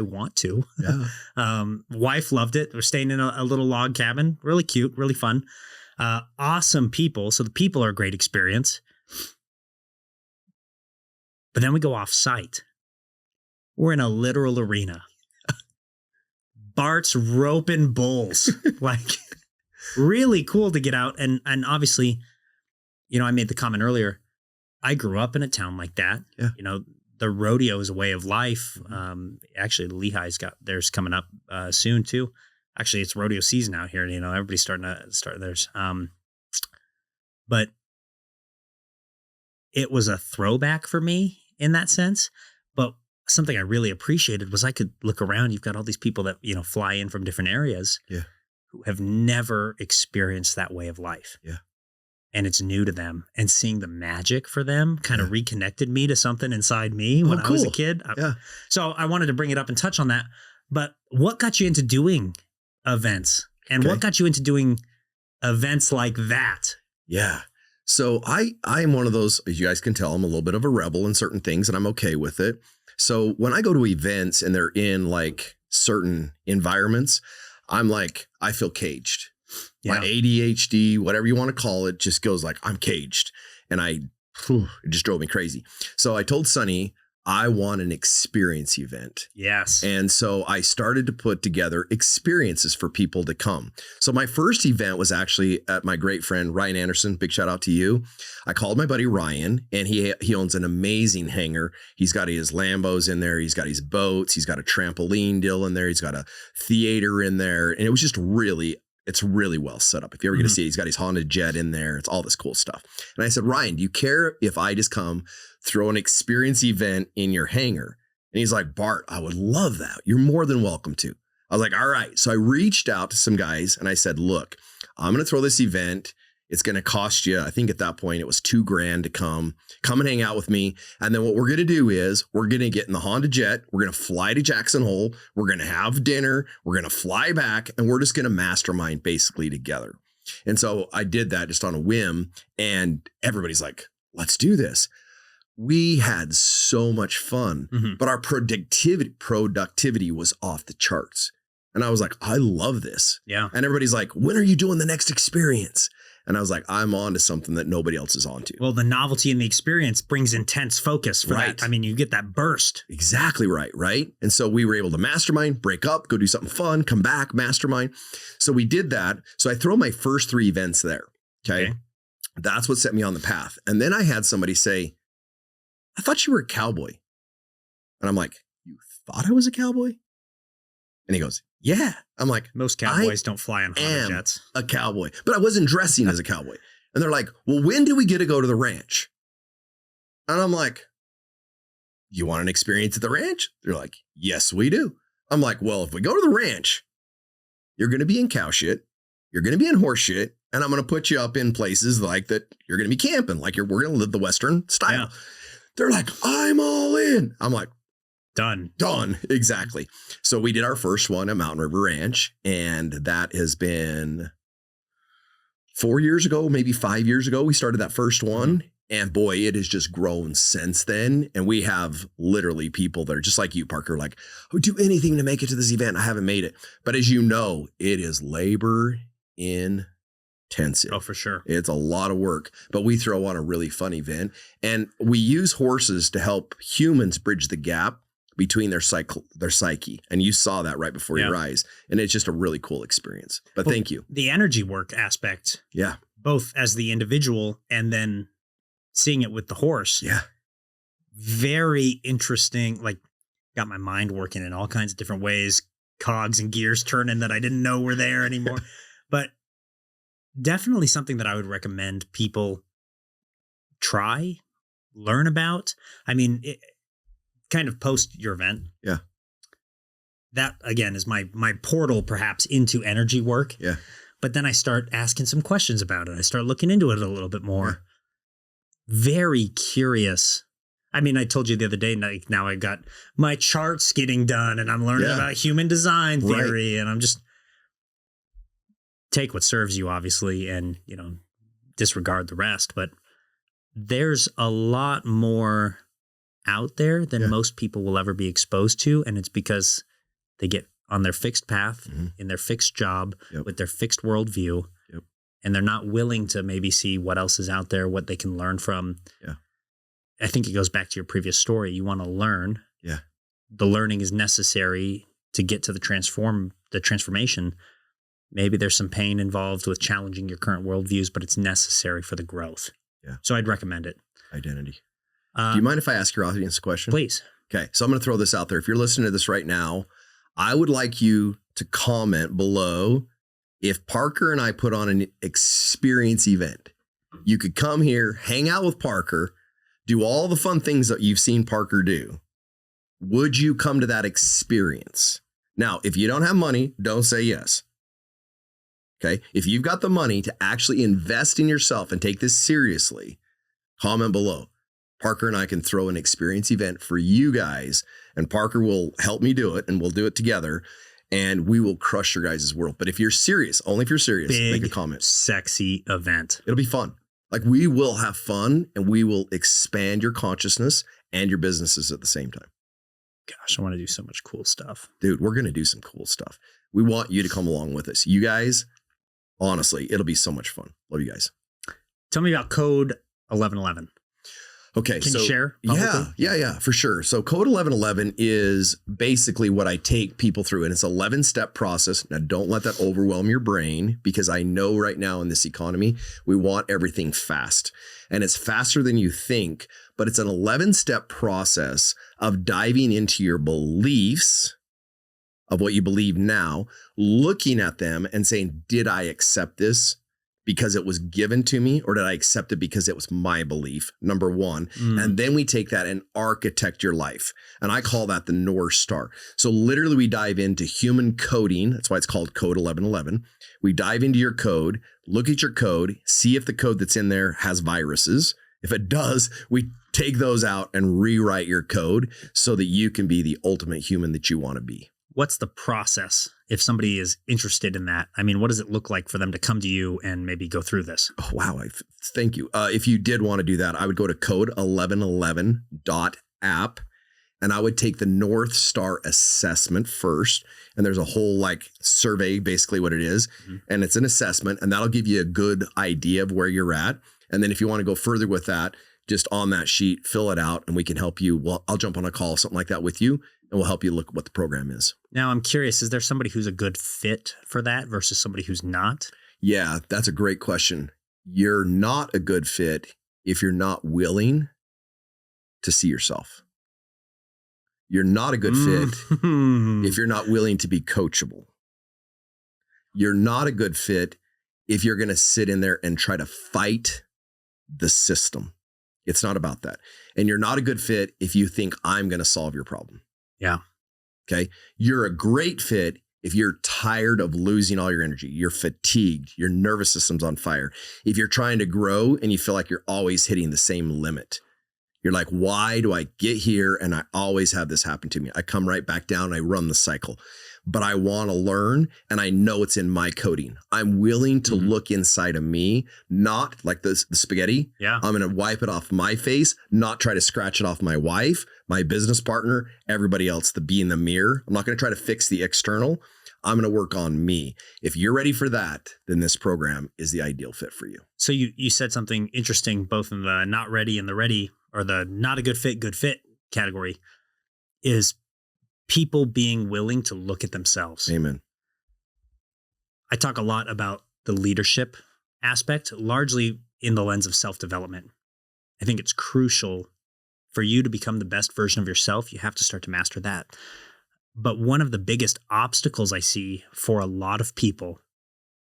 A: want to.
B: Yeah.
A: Wife loved it. We're staying in a little log cabin. Really cute, really fun. Awesome people. So the people are a great experience. But then we go off site. We're in a literal arena. Bart's roping bulls. Like, really cool to get out. And obviously, I made the comment earlier, I grew up in a town like that.
B: Yeah.
A: The rodeo is a way of life. Actually, the Lehigh's got theirs coming up soon too. Actually, it's rodeo season out here. Everybody's starting to start theirs. But it was a throwback for me in that sense. But something I really appreciated was I could look around. You've got all these people that, fly in from different areas who have never experienced that way of life.
B: Yeah.
A: And it's new to them, and seeing the magic for them kind of reconnected me to something inside me when I was a kid. So I wanted to bring it up and touch on that. But what got you into doing events, and what got you into doing events like that?
B: Yeah. So I am one of those, as you guys can tell, I'm a little bit of a rebel in certain things, and I'm okay with it. So when I go to events and they're in like certain environments, I'm like, I feel caged. Yeah. My ADHD, whatever you want to call it, just goes like, I'm caged. And it just drove me crazy. So I told Sonny, I want an experience event.
A: Yes.
B: And so I started to put together experiences for people to come. So my first event was actually at my great friend, Ryan Anderson. Big shout out to you. I called my buddy Ryan, and he owns an amazing hangar. He's got his Lambos in there. He's got his boats. He's got a trampoline deal in there. He's got a theater in there. And it was just it's really well set up. If you ever get to see it, he's got his Honda Jet in there. It's all this cool stuff. And I said, Ryan, do you care if I just come throw an experience event in your hangar? And he's like, Bart, I would love that. You're more than welcome to. I was like, all right. So I reached out to some guys and I said, look, I'm going to throw this event. It's going to cost you, I think at that point it was $2,000 to come and hang out with me. And then what we're going to do is we're going to get in the Honda Jet. We're going to fly to Jackson Hole. We're going to have dinner. We're going to fly back, and we're just going to mastermind basically together. And so I did that just on a whim, and everybody's like, let's do this. We had so much fun, but our productivity was off the charts. And I was like, I love this.
A: Yeah.
B: And everybody's like, when are you doing the next experience? And I was like, I'm on to something that nobody else is on to.
A: Well, the novelty and the experience brings intense focus for that. I mean, you get that burst.
B: Exactly right. Right. And so we were able to mastermind, break up, go do something fun, come back, mastermind. So we did that. So I throw my first 3 events there. Okay. That's what set me on the path. And then I had somebody say, I thought you were a cowboy. And I'm like, you thought I was a cowboy? And he goes, yeah. I'm like,
A: most cowboys don't fly on Honda Jets.
B: A cowboy, but I wasn't dressing as a cowboy. And they're like, well, when do we get to go to the ranch? And I'm like, you want an experience at the ranch? They're like, yes, we do. I'm like, well, if we go to the ranch, you're going to be in cow shit. You're going to be in horse shit. And I'm going to put you up in places like that. You're going to be camping. Like we're going to live the Western style. Yeah. They're like, I'm all in. I'm like,
A: Done.
B: Exactly. So we did our first one at Mountain River Ranch, and that has been 4 years ago, maybe 5 years ago. We started that first one, and boy, it has just grown since then. And we have literally people that are just like you, Parker, like, I would do anything to make it to this event. I haven't made it. But as you know, it is labor intensive.
A: Oh, for sure.
B: It's a lot of work, but we throw on a really fun event, and we use horses to help humans bridge the gap between their psyche. And you saw that right before your eyes. And it's just a really cool experience. But thank you.
A: The energy work aspect.
B: Yeah.
A: both as the individual and then seeing it with the horse.
B: Yeah.
A: Very interesting. Like, got my mind working in all kinds of different ways, cogs and gears turning that I didn't know were there anymore. But definitely something that I would recommend people try, learn about. I mean, kind of post your event.
B: Yeah.
A: That again is my portal perhaps into energy work.
B: Yeah.
A: But then I start asking some questions about it. I start looking into it a little bit more. Yeah. Very curious. I mean, I told you the other day, like now I got my charts getting done and I'm learning about human design theory, and I'm just take what serves you, obviously, and, you know, disregard the rest. But there's a lot more out there than most people will ever be exposed to. And it's because they get on their fixed path in their fixed job with their fixed worldview. Yep. And they're not willing to maybe see what else is out there, what they can learn from. Yeah. I think it goes back to your previous story. You want to learn. Yeah. The learning is necessary to get to the transformation. Maybe there's some pain involved with challenging your current worldviews, but it's necessary for the growth. Yeah. So I'd recommend it.
B: Identity. Do you mind if I ask your audience a question?
A: Please.
B: Okay. So I'm going to throw this out there. If you're listening to this right now, I would like you to comment below if Parker and I put on an experience event. You could come here, hang out with Parker, do all the fun things that you've seen Parker do. Would you come to that experience? Now, if you don't have money, don't say yes. Okay. If you've got the money to actually invest in yourself and take this seriously, comment below. Parker and I can throw an experience event for you guys, and Parker will help me do it, and we'll do it together, and we will crush your guys' world. But if you're serious, only if you're serious,
A: big,
B: make a comment.
A: Sexy event.
B: It'll be fun. Like, we will have fun, and we will expand your consciousness and your businesses at the same time.
A: Gosh, I want to do so much cool stuff.
B: Dude, we're going to do some cool stuff. We want you to come along with us. You guys, honestly, it'll be so much fun. Love you guys.
A: Tell me about Code 1111.
B: Okay.
A: Can you share publicly?
B: Yeah, for sure. So Code 1111 is basically what I take people through, and it's an 11-step process. Now, don't let that overwhelm your brain, because I know right now in this economy, we want everything fast, and it's faster than you think, but it's an 11-step process of diving into your beliefs of what you believe now, looking at them and saying, did I accept this because it was given to me, or did I accept it because it was my belief? Number one. And then we take that and architect your life. And I call that the North Star. So literally we dive into human coding. That's why it's called Code 1111. We dive into your code, look at your code, see if the code that's in there has viruses. If it does, we take those out and rewrite your code so that you can be the ultimate human that you want to be.
A: What's the process if somebody is interested in that? I mean, what does it look like for them to come to you and maybe go through this?
B: Oh, wow. Thank you. If you did want to do that, I would go to code1111.app, and I would take the North Star assessment first. And there's a whole survey, basically what it is. And it's an assessment, and that'll give you a good idea of where you're at. And then if you want to go further with that, just on that sheet, fill it out, and we can help you. Well, I'll jump on a call, something like that with you, and we'll help you look at what the program is.
A: Now, I'm curious, is there somebody who's a good fit for that versus somebody who's not?
B: Yeah, that's a great question. You're not a good fit if you're not willing to see yourself. You're not a good fit if you're not willing to be coachable. You're not a good fit if you're going to sit in there and try to fight the system. It's not about that. And you're not a good fit if you think I'm going to solve your problem.
A: Yeah.
B: Okay. You're a great fit if you're tired of losing all your energy, you're fatigued, your nervous system's on fire. If you're trying to grow and you feel like you're always hitting the same limit, you're like, why do I get here and I always have this happen to me? I come right back down and I run the cycle. But I want to learn, and I know it's in my coding. I'm willing to look inside of me, not like the spaghetti. Yeah. I'm going to wipe it off my face, not try to scratch it off my wife, my business partner, everybody else, the bee in the mirror. I'm not going to try to fix the external. I'm going to work on me. If you're ready for that, then this program is the ideal fit for you.
A: So you said something interesting, both in the not ready and the ready, or the not a good fit category, is people being willing to look at themselves.
B: Amen.
A: I talk a lot about the leadership aspect, largely in the lens of self-development. I think it's crucial for you to become the best version of yourself. You have to start to master that. But one of the biggest obstacles I see for a lot of people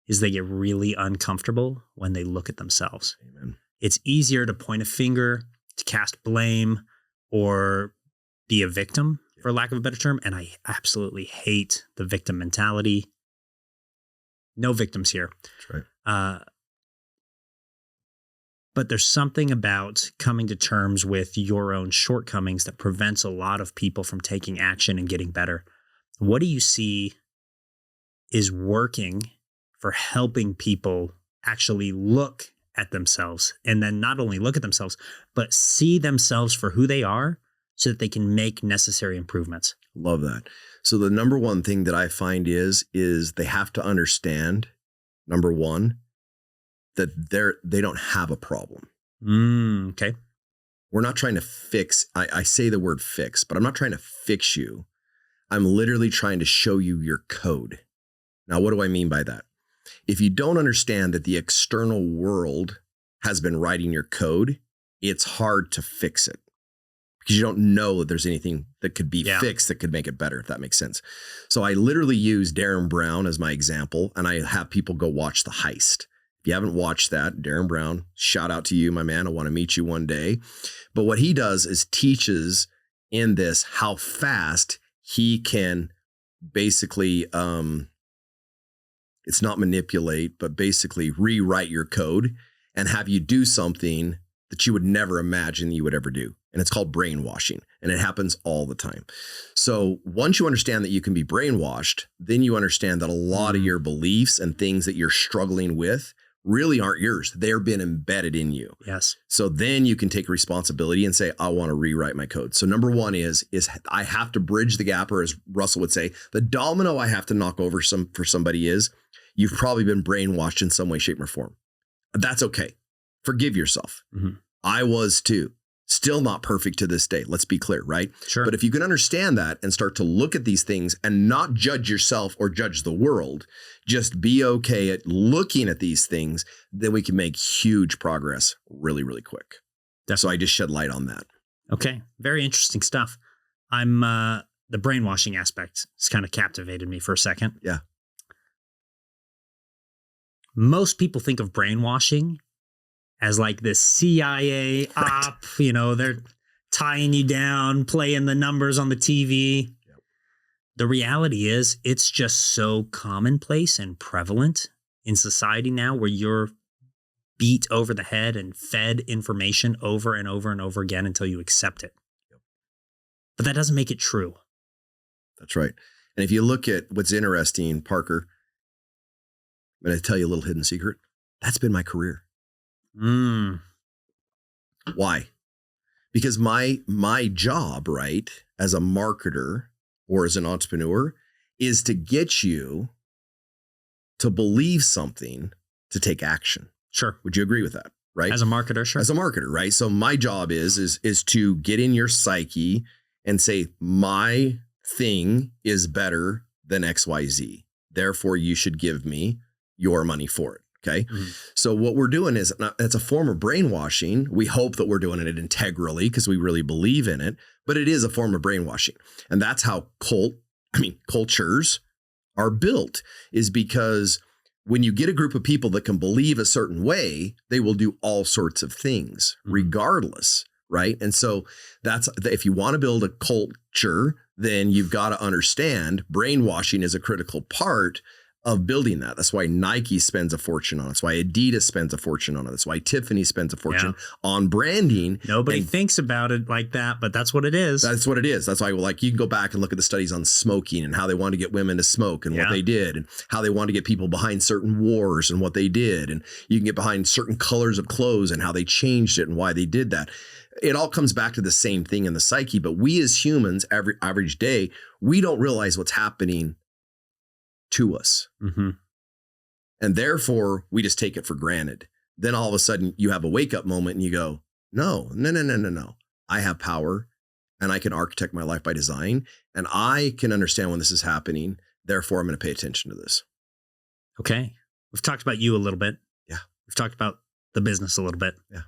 A: is they get really uncomfortable when they look at themselves.
B: Amen.
A: It's easier to point a finger, to cast blame, or be a victim, for lack of a better term. And I absolutely hate the victim mentality. No victims here.
B: That's right.
A: But there's something about coming to terms with your own shortcomings that prevents a lot of people from taking action and getting better. What do you see is working for helping people actually look at themselves, and then not only look at themselves, but see themselves for who they are so that they can make necessary improvements?
B: Love that. So the number one thing that I find is they have to understand, number one, that they don't have a problem.
A: Okay.
B: We're not trying to fix. I say the word fix, but I'm not trying to fix you. I'm literally trying to show you your code. Now, what do I mean by that? If you don't understand that the external world has been writing your code, it's hard to fix it because you don't know that there's anything that could be fixed that could make it better, if that makes sense. So I literally use Darren Brown as my example, and I have people go watch The Heist. If you haven't watched that, Darren Brown, shout out to you, my man. I want to meet you one day. But what he does is teaches in this how fast he can basically, it's not manipulate, but basically rewrite your code and have you do something that you would never imagine you would ever do. And it's called brainwashing, and it happens all the time. So once you understand that you can be brainwashed, then you understand that a lot of your beliefs and things that you're struggling with really aren't yours. They're been embedded in you.
A: Yes.
B: So then you can take responsibility and say, I want to rewrite my code. So number one is I have to bridge the gap, or as Russell would say, the domino I have to knock over for somebody is you've probably been brainwashed in some way, shape, or form. That's okay. Forgive yourself.
A: Mm-hmm.
B: I was too. Still not perfect to this day. Let's be clear, right?
A: Sure.
B: But if you can understand that and start to look at these things and not judge yourself or judge the world, just be okay at looking at these things, then we can make huge progress really, really quick.
A: Definitely.
B: So I just shed light on that.
A: Okay. Very interesting stuff. I'm the brainwashing aspect has kind of captivated me for a second.
B: Yeah.
A: Most people think of brainwashing as like this CIA op, they're tying you down, playing the numbers on the TV.
B: Yep.
A: The reality is it's just so commonplace and prevalent in society now, where you're beat over the head and fed information over and over and over again until you accept it.
B: Yep.
A: But that doesn't make it true.
B: That's right. And if you look at what's interesting, Parker, I'm going to tell you a little hidden secret. That's been my career. Why? Because my job, right, as a marketer or as an entrepreneur is to get you to believe something to take action.
A: Sure.
B: Would you agree with that? Right?
A: As a marketer, sure.
B: As a marketer, right? So my job is to get in your psyche and say, my thing is better than XYZ. Therefore, you should give me your money for it. Okay. Mm-hmm. So what we're doing is it's a form of brainwashing. We hope that we're doing it integrally because we really believe in it, but it is a form of brainwashing. And that's how cultures are built, is because when you get a group of people that can believe a certain way, they will do all sorts of things regardless. Right. And so if you want to build a culture, then you've got to understand brainwashing is a critical part of building that. That's why Nike spends a fortune on it. That's why Adidas spends a fortune on it. That's why Tiffany spends a fortune on branding.
A: Nobody thinks about it like that, but that's what it is.
B: That's what it is. That's why, you can go back and look at the studies on smoking and how they wanted to get women to smoke and what they did, and how they wanted to get people behind certain wars and what they did. And you can get behind certain colors of clothes and how they changed it and why they did that. It all comes back to the same thing in the psyche. But we as humans, every average day, we don't realize what's happening to us.
A: Mm-hmm.
B: And therefore we just take it for granted. Then all of a sudden you have a wake up moment and you go, no. I have power and I can architect my life by design, and I can understand when this is happening. Therefore I'm going to pay attention to this.
A: Okay. We've talked about you a little bit.
B: Yeah.
A: We've talked about the business a little bit.
B: Yeah.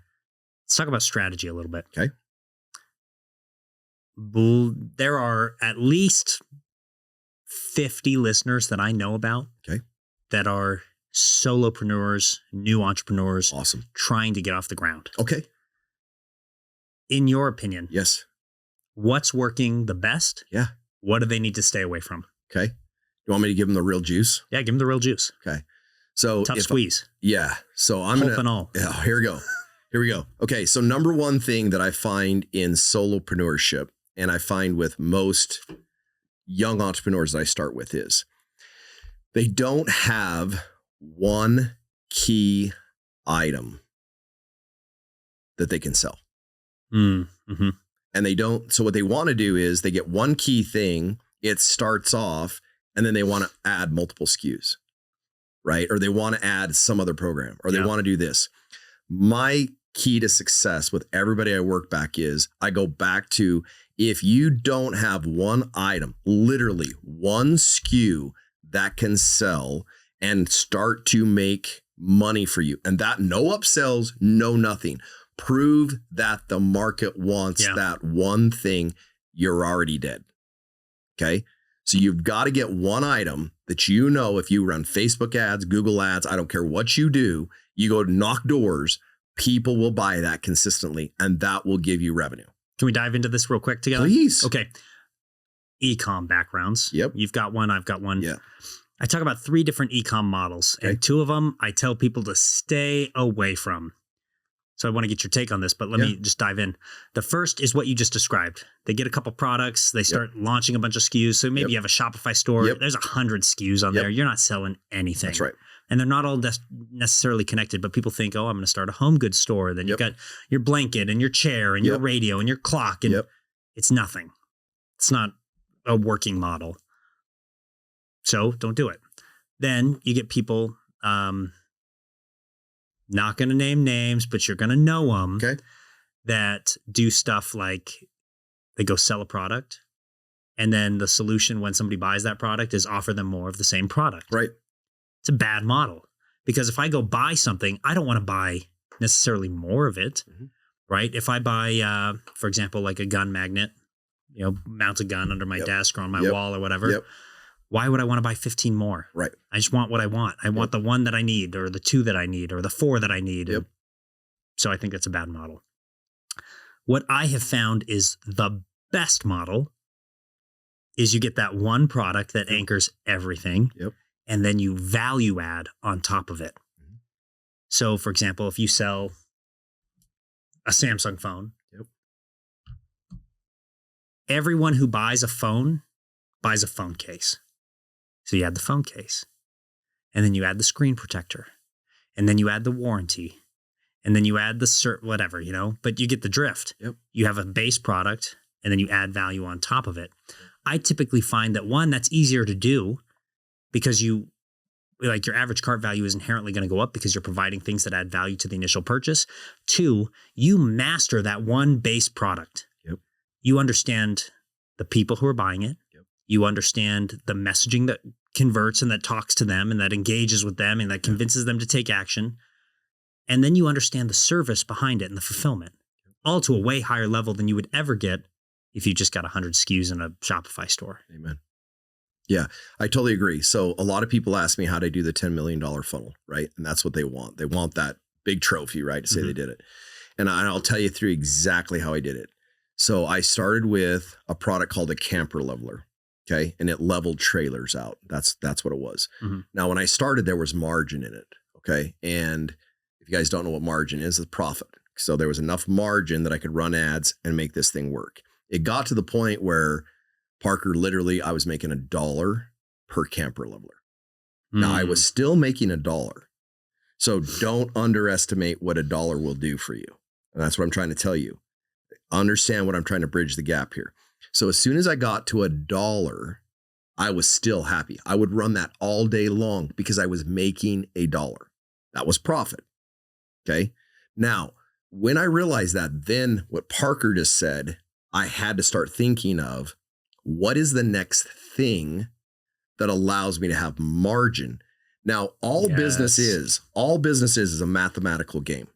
A: Let's talk about strategy a little bit.
B: Okay.
A: There are at least 50 listeners that I know about that are solopreneurs, new entrepreneurs,
B: awesome,
A: trying to get off the ground.
B: Okay.
A: In your opinion,
B: yes,
A: what's working the best?
B: Yeah.
A: What do they need to stay away from?
B: Okay. You want me to give them the real juice?
A: Yeah, give them the real juice.
B: Okay. So
A: tough squeeze.
B: So I'm
A: Pulp and all.
B: Yeah, here we go. Here we go. Okay. So number one thing that I find in solopreneurship, and I find with most young entrepreneurs that I start with, is they don't have one key item that they can sell.
A: Mm-hmm.
B: And they don't. So what they want to do is they get one key thing, it starts off, and then they want to add multiple SKUs, right? Or they want to add some other program, or they want to do this. My key to success with everybody I work back is I go back to, if you don't have one item, literally one SKU that can sell and start to make money for you, and that no upsells, no nothing, prove that the market wants that one thing, you're already dead. Okay. So you've got to get one item that, you know, if you run Facebook ads, Google ads, I don't care what you do, you go knock doors, people will buy that consistently, and that will give you revenue.
A: Can we dive into this real quick together?
B: Please.
A: Okay. E-com backgrounds.
B: Yep.
A: You've got one, I've got one.
B: Yeah.
A: I talk about 3 different e-com models, and 2 of them I tell people to stay away from. So I want to get your take on this, but let me just dive in. The first is what you just described. They get a couple products, they start launching a bunch of SKUs. So maybe you have a Shopify store. There's 100 SKUs on there. You're not selling anything.
B: That's right.
A: And they're not all necessarily connected, but people think, oh, I'm going to start a home goods store. Then you've got your blanket and your chair and your radio and your clock. And it's nothing. It's not a working model. So don't do it. Then you get people, not going to name names, but you're going to know them, that do stuff like they go sell a product, and then the solution when somebody buys that product is offer them more of the same product.
B: Right.
A: It's a bad model, because if I go buy something, I don't want to buy necessarily more of it, right? If I buy, for example, like a gun magnet, you know, mount a gun under my desk or on my wall or whatever. Why would I want to buy 15 more?
B: Right.
A: I just want what I want. I want the one that I need, or the 2 that I need, or the 4 that I need. So I think that's a bad model. What I have found is the best model is you get that one product that anchors everything, and then you value add on top of it. So for example, if you sell a Samsung phone, everyone who buys a phone buys a phone case. So you add the phone case, and then you add the screen protector, and then you add the warranty, and then you add the whatever, you know, but you get the drift. You have a base product, and then you add value on top of it. I typically find that, one, that's easier to do because your average cart value is inherently going to go up because you're providing things that add value to the initial purchase. 2, you master that one base product. You understand the people who are buying it. You understand the messaging that converts and that talks to them and that engages with them and that convinces them to take action. And then you understand the service behind it and the fulfillment, all to a way higher level than you would ever get if you just got 100 SKUs in a Shopify store.
B: Amen. Yeah, I totally agree. So a lot of people ask me how to do the $10 million funnel, right? And that's what they want. They want that big trophy, right? To say they did it. And I'll tell you through exactly how I did it. So I started with a product called a camper leveler. Okay. And it leveled trailers out. That's what it was. Now, when I started, there was margin in it. Okay. And if you guys don't know what margin is, it's profit. So there was enough margin that I could run ads and make this thing work. It got to the point where, Parker, literally, I was making $1 per camper leveler. Now, I was still making $1. So don't underestimate what $1 will do for you. And that's what I'm trying to tell you. Understand what I'm trying to bridge the gap here. So as soon as I got to $1, I was still happy. I would run that all day long because I was making $1. That was profit. Okay. Now, when I realized that, then what Parker just said, I had to start thinking of, what is the next thing that allows me to have margin? Now, all business is a mathematical game.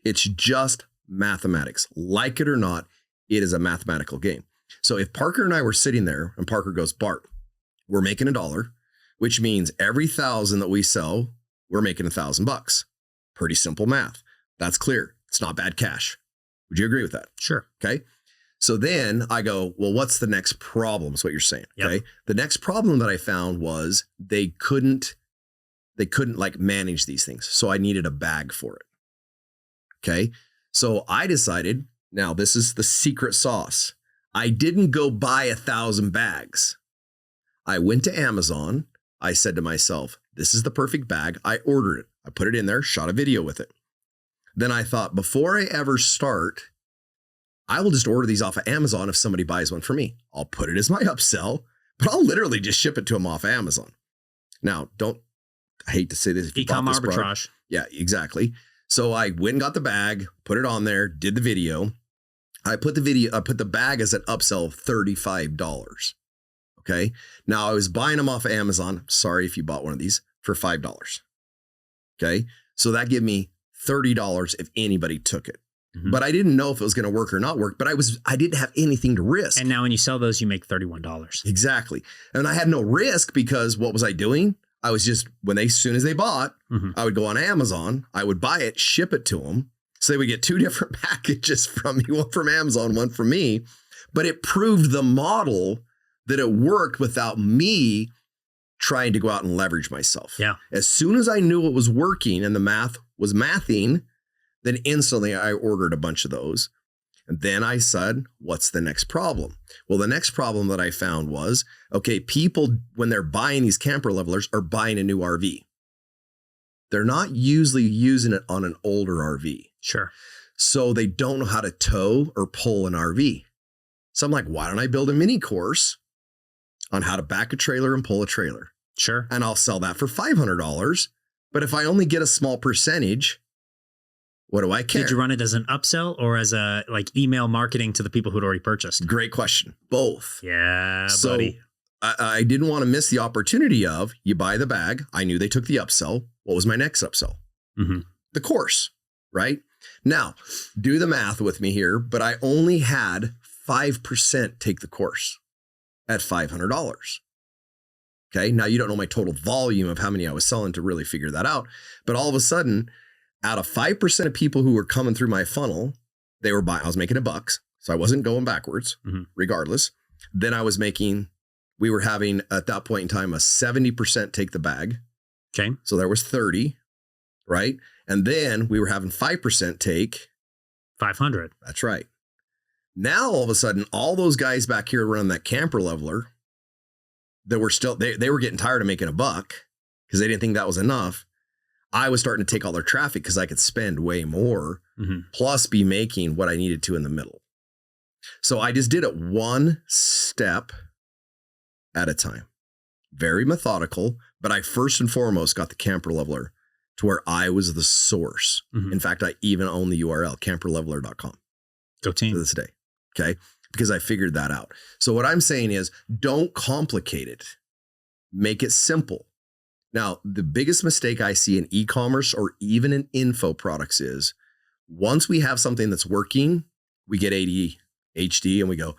B: It's just mathematics. Like it or not, it is a mathematical game. So if Parker and I were sitting there and Parker goes, Bart, we're making $1, which means every 1,000 that we sell, we're making $1,000. Pretty simple math. That's clear. It's not bad cash. Would you agree with that?
A: Sure.
B: Okay. So then I go, well, what's the next problem? Is what you're saying.
A: Yep.
B: Okay. The next problem that I found was they couldn't like manage these things. So I needed a bag for it. Okay. So I decided, now this is the secret sauce. I didn't go buy 1,000 bags. I went to Amazon. I said to myself, this is the perfect bag. I ordered it. I put it in there, shot a video with it. Then I thought, before I ever start, I will just order these off of Amazon if somebody buys one for me. I'll put it as my upsell, but I'll literally just ship it to them off Amazon. Now, I hate to say this.
A: E-com arbitrage.
B: Yeah, exactly. So I went and got the bag, put it on there, did the video. I put the bag as an upsell of $35. Okay. Now I was buying them off of Amazon. Sorry if you bought one of these for $5. Okay. So that gave me $30 if anybody took it. Mm-hmm. But I didn't know if it was going to work or not work, but I didn't have anything to risk.
A: And now when you sell those, you make $31.
B: Exactly. And I had no risk because what was I doing? I was just, as soon as they bought, I would go on Amazon, I would buy it, ship it to them. So they would get 2 different packages from me, one from Amazon, one from me. But it proved the model that it worked without me trying to go out and leverage myself.
A: Yeah.
B: As soon as I knew it was working and the math was mathing, then instantly I ordered a bunch of those. And then I said, what's the next problem? Well, the next problem that I found was, okay, people, when they're buying these camper levelers, are buying a new RV. They're not usually using it on an older RV.
A: Sure.
B: So they don't know how to tow or pull an RV. So I'm like, why don't I build a mini course on how to back a trailer and pull a trailer?
A: Sure.
B: And I'll sell that for $500. But if I only get a small percentage, what do I care?
A: Did you run it as an upsell or as a email marketing to the people who'd already purchased?
B: Great question. Both.
A: Yeah,
B: so
A: buddy.
B: I didn't want to miss the opportunity of, you buy the bag. I knew they took the upsell. What was my next upsell?
A: Mm-hmm.
B: The course, right? Now, do the math with me here, but I only had 5% take the course at $500. Okay. Now you don't know my total volume of how many I was selling to really figure that out. But all of a sudden, out of 5% of people who were coming through my funnel, they were buying, I was making $1. So I wasn't going backwards regardless. Then we were having at that point in time, a 70% take the bag.
A: Okay.
B: So there was 30, right? And then we were having 5% take
A: 500.
B: That's right. Now, all of a sudden, all those guys back here running that camper leveler that were still, they were getting tired of making $1 because they didn't think that was enough. I was starting to take all their traffic because I could spend way more, plus be making what I needed to in the middle. So I just did it one step at a time. Very methodical, but I first and foremost got the camper leveler to where I was the source. In fact, I even own the URL, camperleveler.com.
A: Go team.
B: To this day. Okay. Because I figured that out. So what I'm saying is, don't complicate it. Make it simple. Now, the biggest mistake I see in e-commerce or even in info products is, once we have something that's working, we get ADHD and we go,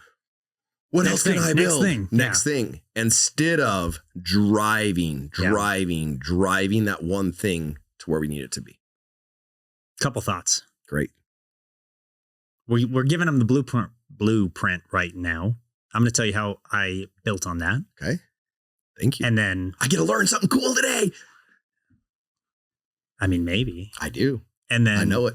B: what else can I build? Next thing. Instead of driving that one thing to where we need it to be.
A: Couple thoughts.
B: Great.
A: We're giving them the blueprint right now. I'm going to tell you how I built on that.
B: Okay. Thank you.
A: And then
B: I get to learn something cool today.
A: I mean, maybe.
B: I do.
A: And then
B: I know it.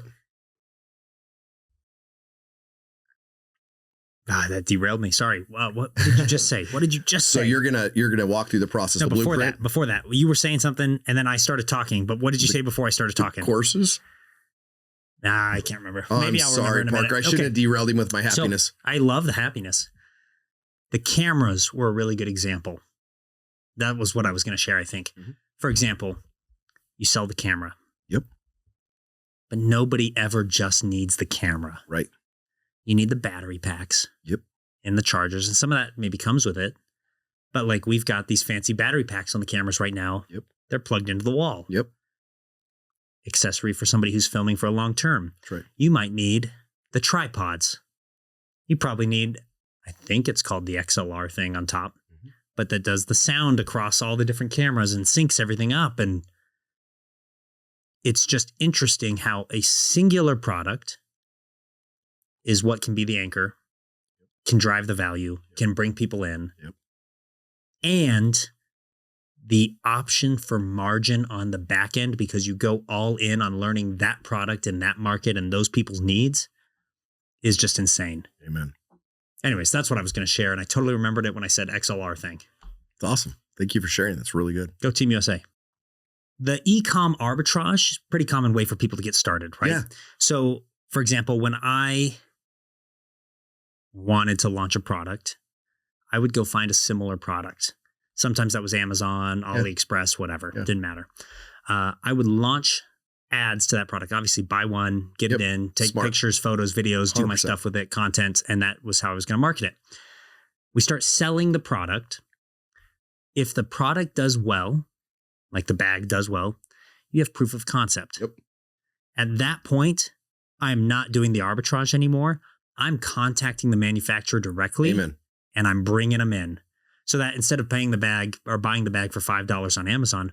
A: God, that derailed me. Sorry. What did you just say? What did you just say?
B: So you're gonna walk through the process.
A: No,
B: of blueprint?
A: before that, you were saying something, and then I started talking. But what did you say before I started talking?
B: Courses.
A: Nah, I can't remember.
B: Oh,
A: Maybe
B: I'm
A: I'll
B: sorry,
A: remember in a
B: Parker.
A: minute.
B: I shouldn't have derailed him with my happiness.
A: So, I love the happiness. The cameras were a really good example. That was what I was going to share, I think. For example, you sell the camera.
B: Yep.
A: But nobody ever just needs the camera.
B: Right. You
A: need the battery packs.
B: Yep.
A: And the chargers. And some of that maybe comes with it. But like we've got these fancy battery packs on the cameras right now.
B: Yep.
A: They're plugged into the wall.
B: Yep.
A: Accessory for somebody who's filming for a long term.
B: That's right.
A: You might need the tripods. You probably need, I think it's called the XLR thing on top, but that does the sound across all the different cameras and syncs everything up. And it's just interesting how a singular product is what can be the anchor, can drive the value, can bring people in.
B: Yep. And
A: the option for margin on the back end, because you go all in on learning that product and that market and those people's needs, is just insane.
B: Amen.
A: Anyways, that's what I was going to share. And I totally remembered it when I said XLR thing.
B: It's awesome. Thank you for sharing. That's really good.
A: Go Team USA. The e-com arbitrage is a pretty common way for people to get started, right?
B: Yeah.
A: So, for example, when I wanted to launch a product, I would go find a similar product. Sometimes that was Amazon, AliExpress, whatever. Yeah. Didn't matter. I would launch ads to that product. Obviously, buy one, get it in, take pictures, photos, videos, 100%. Do my stuff with it, content, and that was how I was going to market it. We start selling the product. If the product does well, like the bag does well, you have proof of concept.
B: Yep.
A: At that point, I'm not doing the arbitrage anymore. I'm contacting the manufacturer directly.
B: Amen.
A: And I'm bringing them in. So that instead of paying the bag or buying the bag for $5 on Amazon,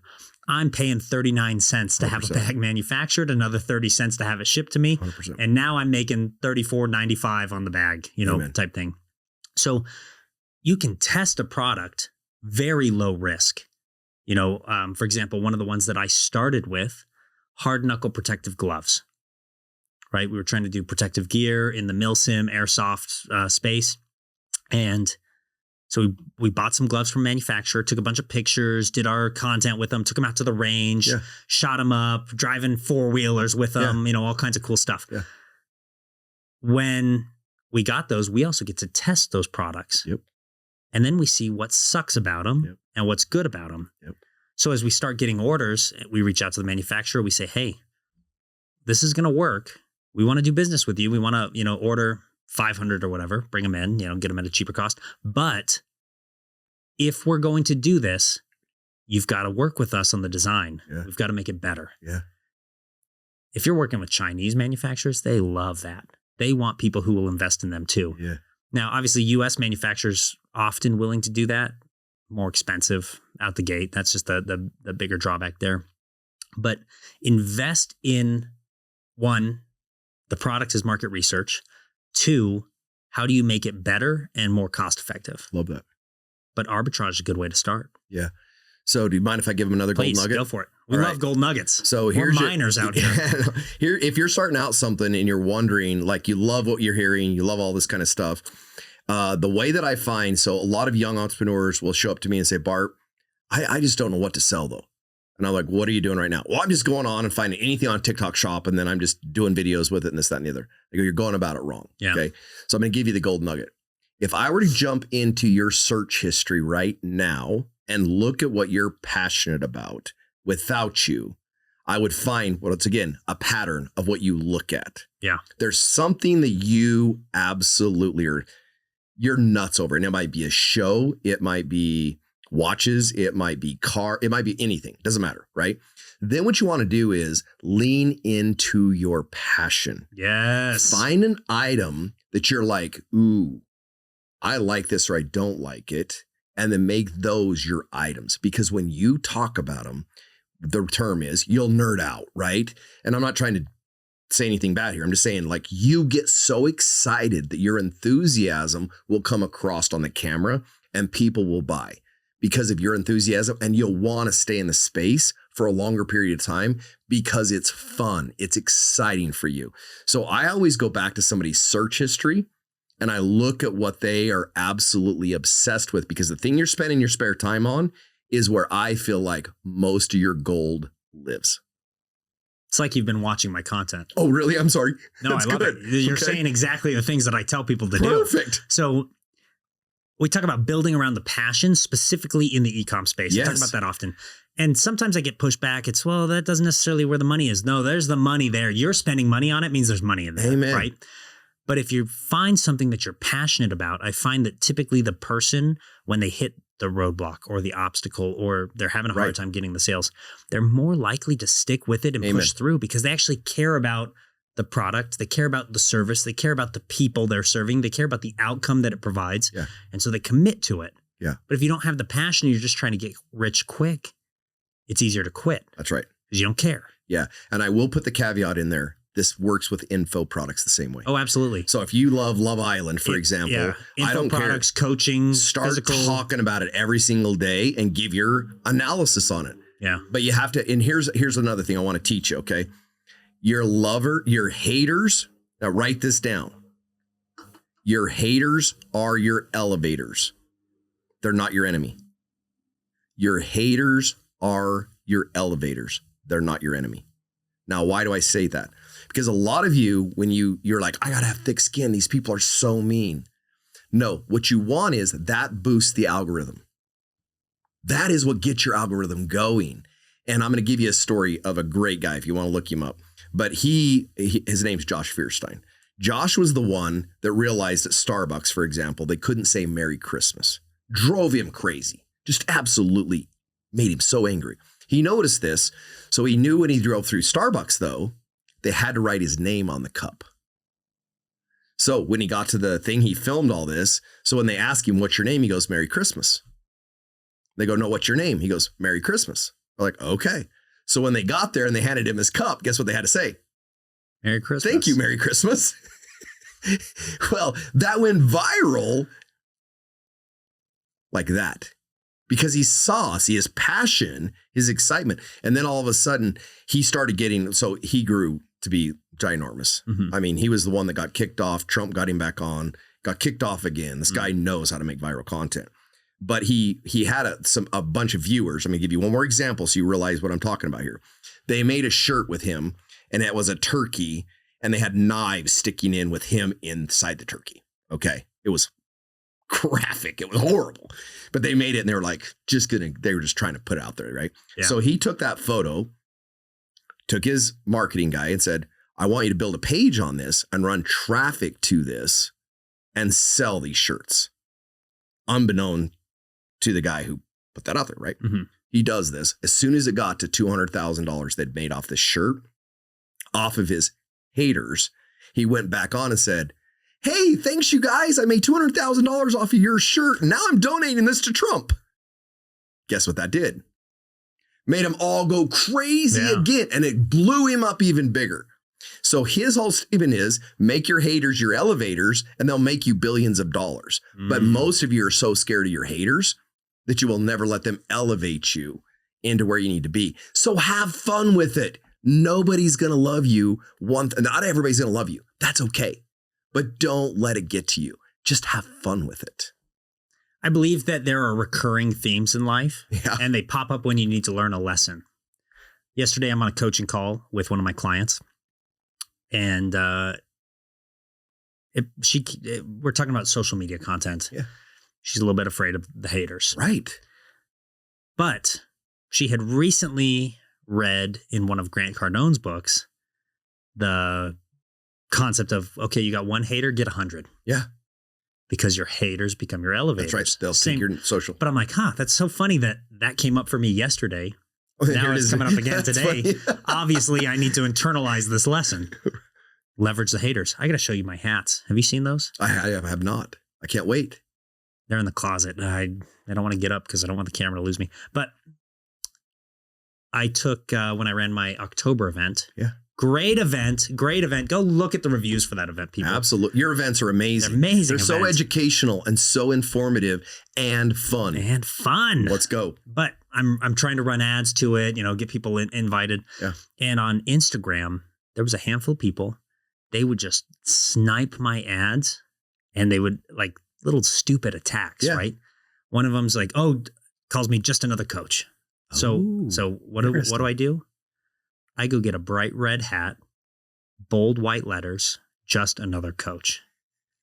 A: I'm paying 39 cents to 100%. Have a bag manufactured, another 30 cents to have it shipped to me.
B: 100%.
A: And now I'm making $34.95 on the bag,
B: Amen.
A: Type thing. So you can test a product very low risk. For example, one of the ones that I started with, hard knuckle protective gloves, right? We were trying to do protective gear in the milsim airsoft space. And so we bought some gloves from a manufacturer, took a bunch of pictures, did our content with them, took them out to the range, shot them up, driving 4-wheelers with them, all kinds of cool stuff.
B: Yeah.
A: When we got those, we also get to test those products.
B: Yep.
A: And then we see what sucks about them and what's good about them.
B: Yep.
A: So as we start getting orders, we reach out to the manufacturer. We say, hey, this is going to work. We want to do business with you. We want to, order 500 or whatever, bring them in, get them at a cheaper cost. But if we're going to do this, you've got to work with us on the design.
B: Yeah.
A: We've got to make it better.
B: Yeah.
A: If you're working with Chinese manufacturers, they love that. They want people who will invest in them too.
B: Yeah.
A: Now, obviously, U.S. manufacturers often willing to do that, more expensive out the gate. That's just the bigger drawback there. But invest in, one, the product is market research. 2, how do you make it better and more cost effective?
B: Love that.
A: But arbitrage is a good way to start.
B: Yeah. So do you mind if I give them another
A: Please,
B: gold nugget?
A: Go for it. We love gold nuggets.
B: So
A: we're miners out here.
B: Here, if you're starting out something and you're wondering, like you love what you're hearing, you love all this kind of stuff. The way that I find, so a lot of young entrepreneurs will show up to me and say, Bart, I just don't know what to sell though. And I'm like, what are you doing right now? Well, I'm just going on and finding anything on TikTok shop. And then I'm just doing videos with it and this, that, and the other. I go, you're going about it wrong.
A: Yeah.
B: Okay. So I'm going to give you the gold nugget. If I were to jump into your search history right now and look at what you're passionate about without you, I would find, well, it's again, a pattern of what you look at.
A: Yeah.
B: There's something that you absolutely are, you're nuts over. And it might be a show. It might be watches, it might be car, it might be anything. Doesn't matter, right? Then what you want to do is lean into your passion.
A: Yes.
B: Find an item that you're like, ooh, I like this or I don't like it. And then make those your items. Because when you talk about them, the term is you'll nerd out, right? And I'm not trying to say anything bad here. I'm just saying like you get so excited that your enthusiasm will come across on the camera and people will buy. Because of your enthusiasm, and you'll want to stay in the space for a longer period of time because it's fun. It's exciting for you. So I always go back to somebody's search history and I look at what they are absolutely obsessed with, because the thing you're spending your spare time on is where I feel like most of your gold lives.
A: It's like you've been watching my content.
B: Oh, really? I'm sorry.
A: No, that's I love good. It. You're saying exactly the things that I tell people to do.
B: Perfect.
A: So we talk about building around the passion, specifically in the e-com space.
B: Yes.
A: I talk about that often. And sometimes I get pushed back. It's, well, that doesn't necessarily where the money is. No, there's the money there. You're spending money on it means there's money in there.
B: Amen.
A: Right? But if you find something that you're passionate about, I find that typically the person, when they hit the roadblock or the obstacle, or they're having a hard time getting the sales, they're more likely to stick with it and push through because they actually care about the product. They care about the service. They care about the people they're serving. They care about the outcome that it provides.
B: Yeah.
A: And so they commit to it.
B: Yeah.
A: But if you don't have the passion, you're just trying to get rich quick, it's easier to quit.
B: That's right.
A: Because you don't care.
B: Yeah. And I will put the caveat in there. This works with info products the same way.
A: Oh, absolutely.
B: So if you love Love Island, for example,
A: info
B: I don't
A: products,
B: care.
A: Coaching,
B: Start
A: physical.
B: talking about it every single day and give your analysis on it.
A: Yeah.
B: But you have to, and here's another thing I want to teach you, okay? Your haters, now write this down. Your haters are your elevators. They're not your enemy. Your haters are your elevators. They're not your enemy. Now, why do I say that? Because a lot of you, when you're like, I gotta have thick skin, these people are so mean. No, what you want is that boosts the algorithm. That is what gets your algorithm going. And I'm gonna give you a story of a great guy if you want to look him up. But his name's Josh Fierstein. Josh was the one that realized at Starbucks, for example, they couldn't say Merry Christmas. Drove him crazy. Just absolutely made him so angry. He noticed this, so he knew when he drove through Starbucks, though, they had to write his name on the cup. So when he got to the thing, he filmed all this. So when they ask him, what's your name? He goes, Merry Christmas. They go, no, what's your name? He goes, Merry Christmas. They're like, okay. So when they got there and they handed him his cup, guess what they had to say?
A: Merry Christmas.
B: Thank you, Merry Christmas. Well, that went viral like that. Because he saw his passion, his excitement. And then all of a sudden he started getting, so he grew to be ginormous. Mm-hmm. I mean, he was the one that got kicked off. Trump got him back on, got kicked off again. This guy knows how to make viral content. But he had a bunch of viewers. I'm going to give you one more example so you realize what I'm talking about here. They made a shirt with him and it was a turkey and they had knives sticking in with him inside the turkey. Okay. It was graphic. It was horrible, but they made it and they were like, they were just trying to put it out there. Right. Yeah. So he took that photo, took his marketing guy and said, I want you to build a page on this and run traffic to this and sell these shirts. Unbeknown to the guy who put that out there. Right. Mm-hmm. He does this. As soon as it got to $200,000 they'd made off this shirt, off of his haters, he went back on and said, hey, thanks you guys. I made $200,000 off of your shirt. And now I'm donating this to Trump. Guess what that did? Made them all go crazy again. And it blew him up even bigger. So his whole statement is make your haters your elevators and they'll make you billions of dollars. But most of you are so scared of your haters that you will never let them elevate you into where you need to be. So have fun with it. Nobody's going to love you. Not everybody's going to love you. That's okay. But don't let it get to you. Just have fun with it.
A: I believe that there are recurring themes in life and they pop up when you need to learn a lesson. Yesterday, I'm on a coaching call with one of my clients and we're talking about social media content. Yeah. She's a little bit afraid of the haters.
B: Right.
A: But she had recently read in one of Grant Cardone's books, the concept of, okay, you got one hater, get 100.
B: Yeah.
A: Because your haters become your elevators.
B: That's right. They'll see your social.
A: But I'm like, that's so funny that came up for me yesterday. Now it's coming up again today. Obviously, I need to internalize this lesson. Leverage the haters. I got to show you my hats. Have you seen those?
B: I have not. I can't wait.
A: They're in the closet. I don't want to get up because I don't want the camera to lose me. But I took, when I ran my October event.
B: Yeah.
A: Great event. Go look at the reviews for that event, people.
B: Absolutely. Your events are amazing.
A: They're amazing.
B: They're so educational and so informative and fun. Let's go.
A: But I'm trying to run ads to it, get people invited. Yeah. And on Instagram, there was a handful of people. They would just snipe my ads and they would like little stupid attacks, right? One of them's like, calls me just another coach. So what do I do? I go get a bright red hat, bold white letters, just another coach.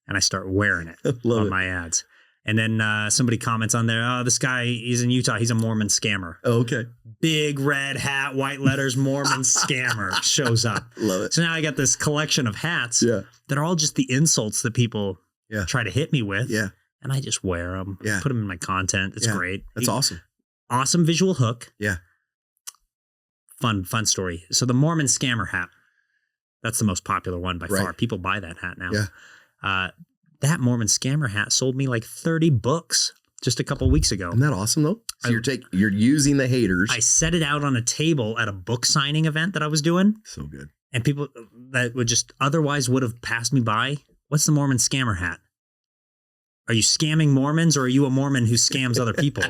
A: And I start wearing it on my ads. And then somebody comments on there, this guy, he's in Utah. He's a Mormon scammer.
B: Oh, okay.
A: Big red hat, white letters, Mormon scammer shows up.
B: Love it.
A: So now I got this collection of hats that are all just the insults that people try to hit me with.
B: Yeah.
A: and I just wear them. Put them in my content. It's great.
B: That's awesome.
A: Awesome visual hook.
B: Yeah.
A: Fun story. So the Mormon scammer hat, that's the most popular one by far. People buy that hat now.
B: Yeah.
A: That Mormon scammer hat sold me like 30 books just a couple of weeks ago.
B: Isn't that awesome though? So you're using the haters.
A: I set it out on a table at a book signing event that I was doing.
B: So good.
A: And people that would just otherwise would have passed me by. What's the Mormon scammer hat? Are you scamming Mormons, or are you a Mormon who scams other people?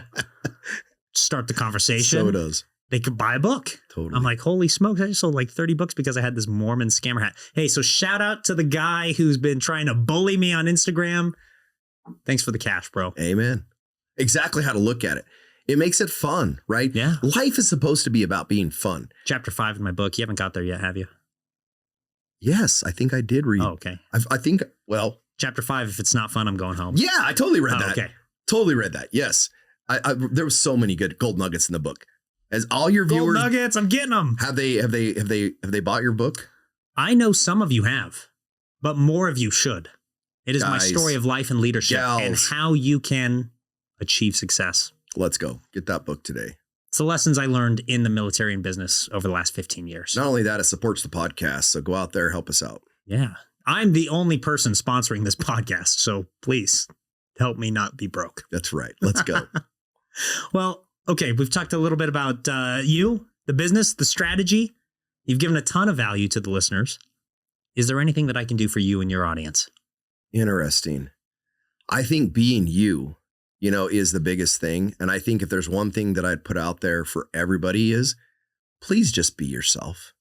A: Start the conversation.
B: So it does.
A: They could buy a book.
B: Totally.
A: I'm like, holy smokes, I just sold like 30 books because I had this Mormon scammer hat. Hey, so shout out to the guy who's been trying to bully me on Instagram. Thanks for the cash, bro.
B: Amen. Exactly how to look at it. It makes it fun, right?
A: Yeah.
B: Life is supposed to be about being fun.
A: Chapter 5 in my book. You haven't got there yet, have you?
B: Yes, I think I did read.
A: Oh, okay.
B: I think, well.
A: Chapter 5, if it's not fun, I'm going home.
B: Yeah, I totally read that.
A: Okay.
B: Totally read that. Yes. There was so many good gold nuggets in the book. As all your viewers,
A: gold nuggets, I'm getting them.
B: Have they bought your book?
A: I know some of you have, but more of you should. It is my story of life and leadership and how you can achieve success.
B: Let's go. Get that book today.
A: It's the lessons I learned in the military and business over the last 15 years.
B: Not only that, it supports the podcast. So go out there, help us out.
A: Yeah. I'm the only person sponsoring this podcast. So please help me not be broke.
B: That's right. Let's go.
A: Well, okay. We've talked a little bit about you, the business, the strategy. You've given a ton of value to the listeners. Is there anything that I can do for you and your audience?
B: Interesting. I think being you, is the biggest thing. And I think if there's one thing that I'd put out there for everybody is, please just be yourself.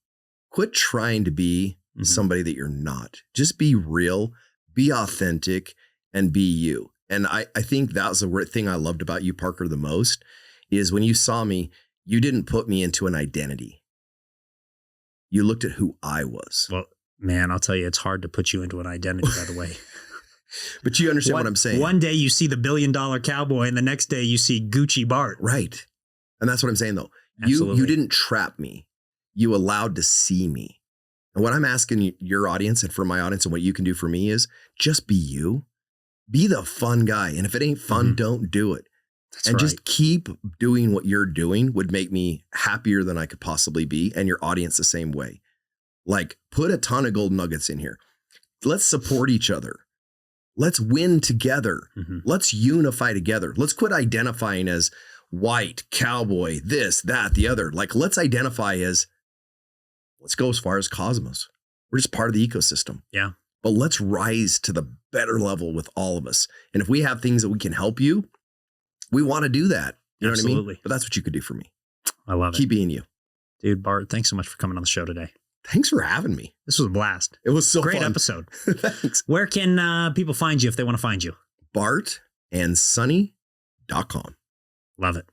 B: Quit trying to be somebody that you're not. Just be real, be authentic, and be you. And I think that was the thing I loved about you, Parker, the most, is when you saw me, you didn't put me into an identity. You looked at who I was.
A: Well, man, I'll tell you, it's hard to put you into an identity, by the way.
B: But you understand what I'm saying.
A: One day you see the $1 billion cowboy and the next day you see Gucci Bart.
B: Right. And that's what I'm saying, though.
A: Absolutely.
B: You didn't trap me. You allowed to see me. And what I'm asking your audience and for my audience and what you can do for me is just be you. Be the fun guy. And if it ain't fun, don't do it. That's right. Just keep doing what you're doing would make me happier than I could possibly be. And your audience the same way. Like, put a ton of gold nuggets in here. Let's support each other. Let's win together. Let's unify together. Let's quit identifying as white, cowboy, this, that, the other. Like, let's identify as, let's go as far as cosmos. We're just part of the ecosystem.
A: Yeah.
B: But let's rise to the better level with all of us. And if we have things that we can help you, we want to do that. You know what I mean? But that's what you could do for me.
A: I love it.
B: Keep being you.
A: Dude, Bart, thanks so much for coming on the show today.
B: Thanks for having me.
A: This was a blast.
B: It was so
A: great
B: fun.
A: episode.
B: Thanks.
A: Where can people find you if they want to find you?
B: BartandSunny.com.
A: Love it.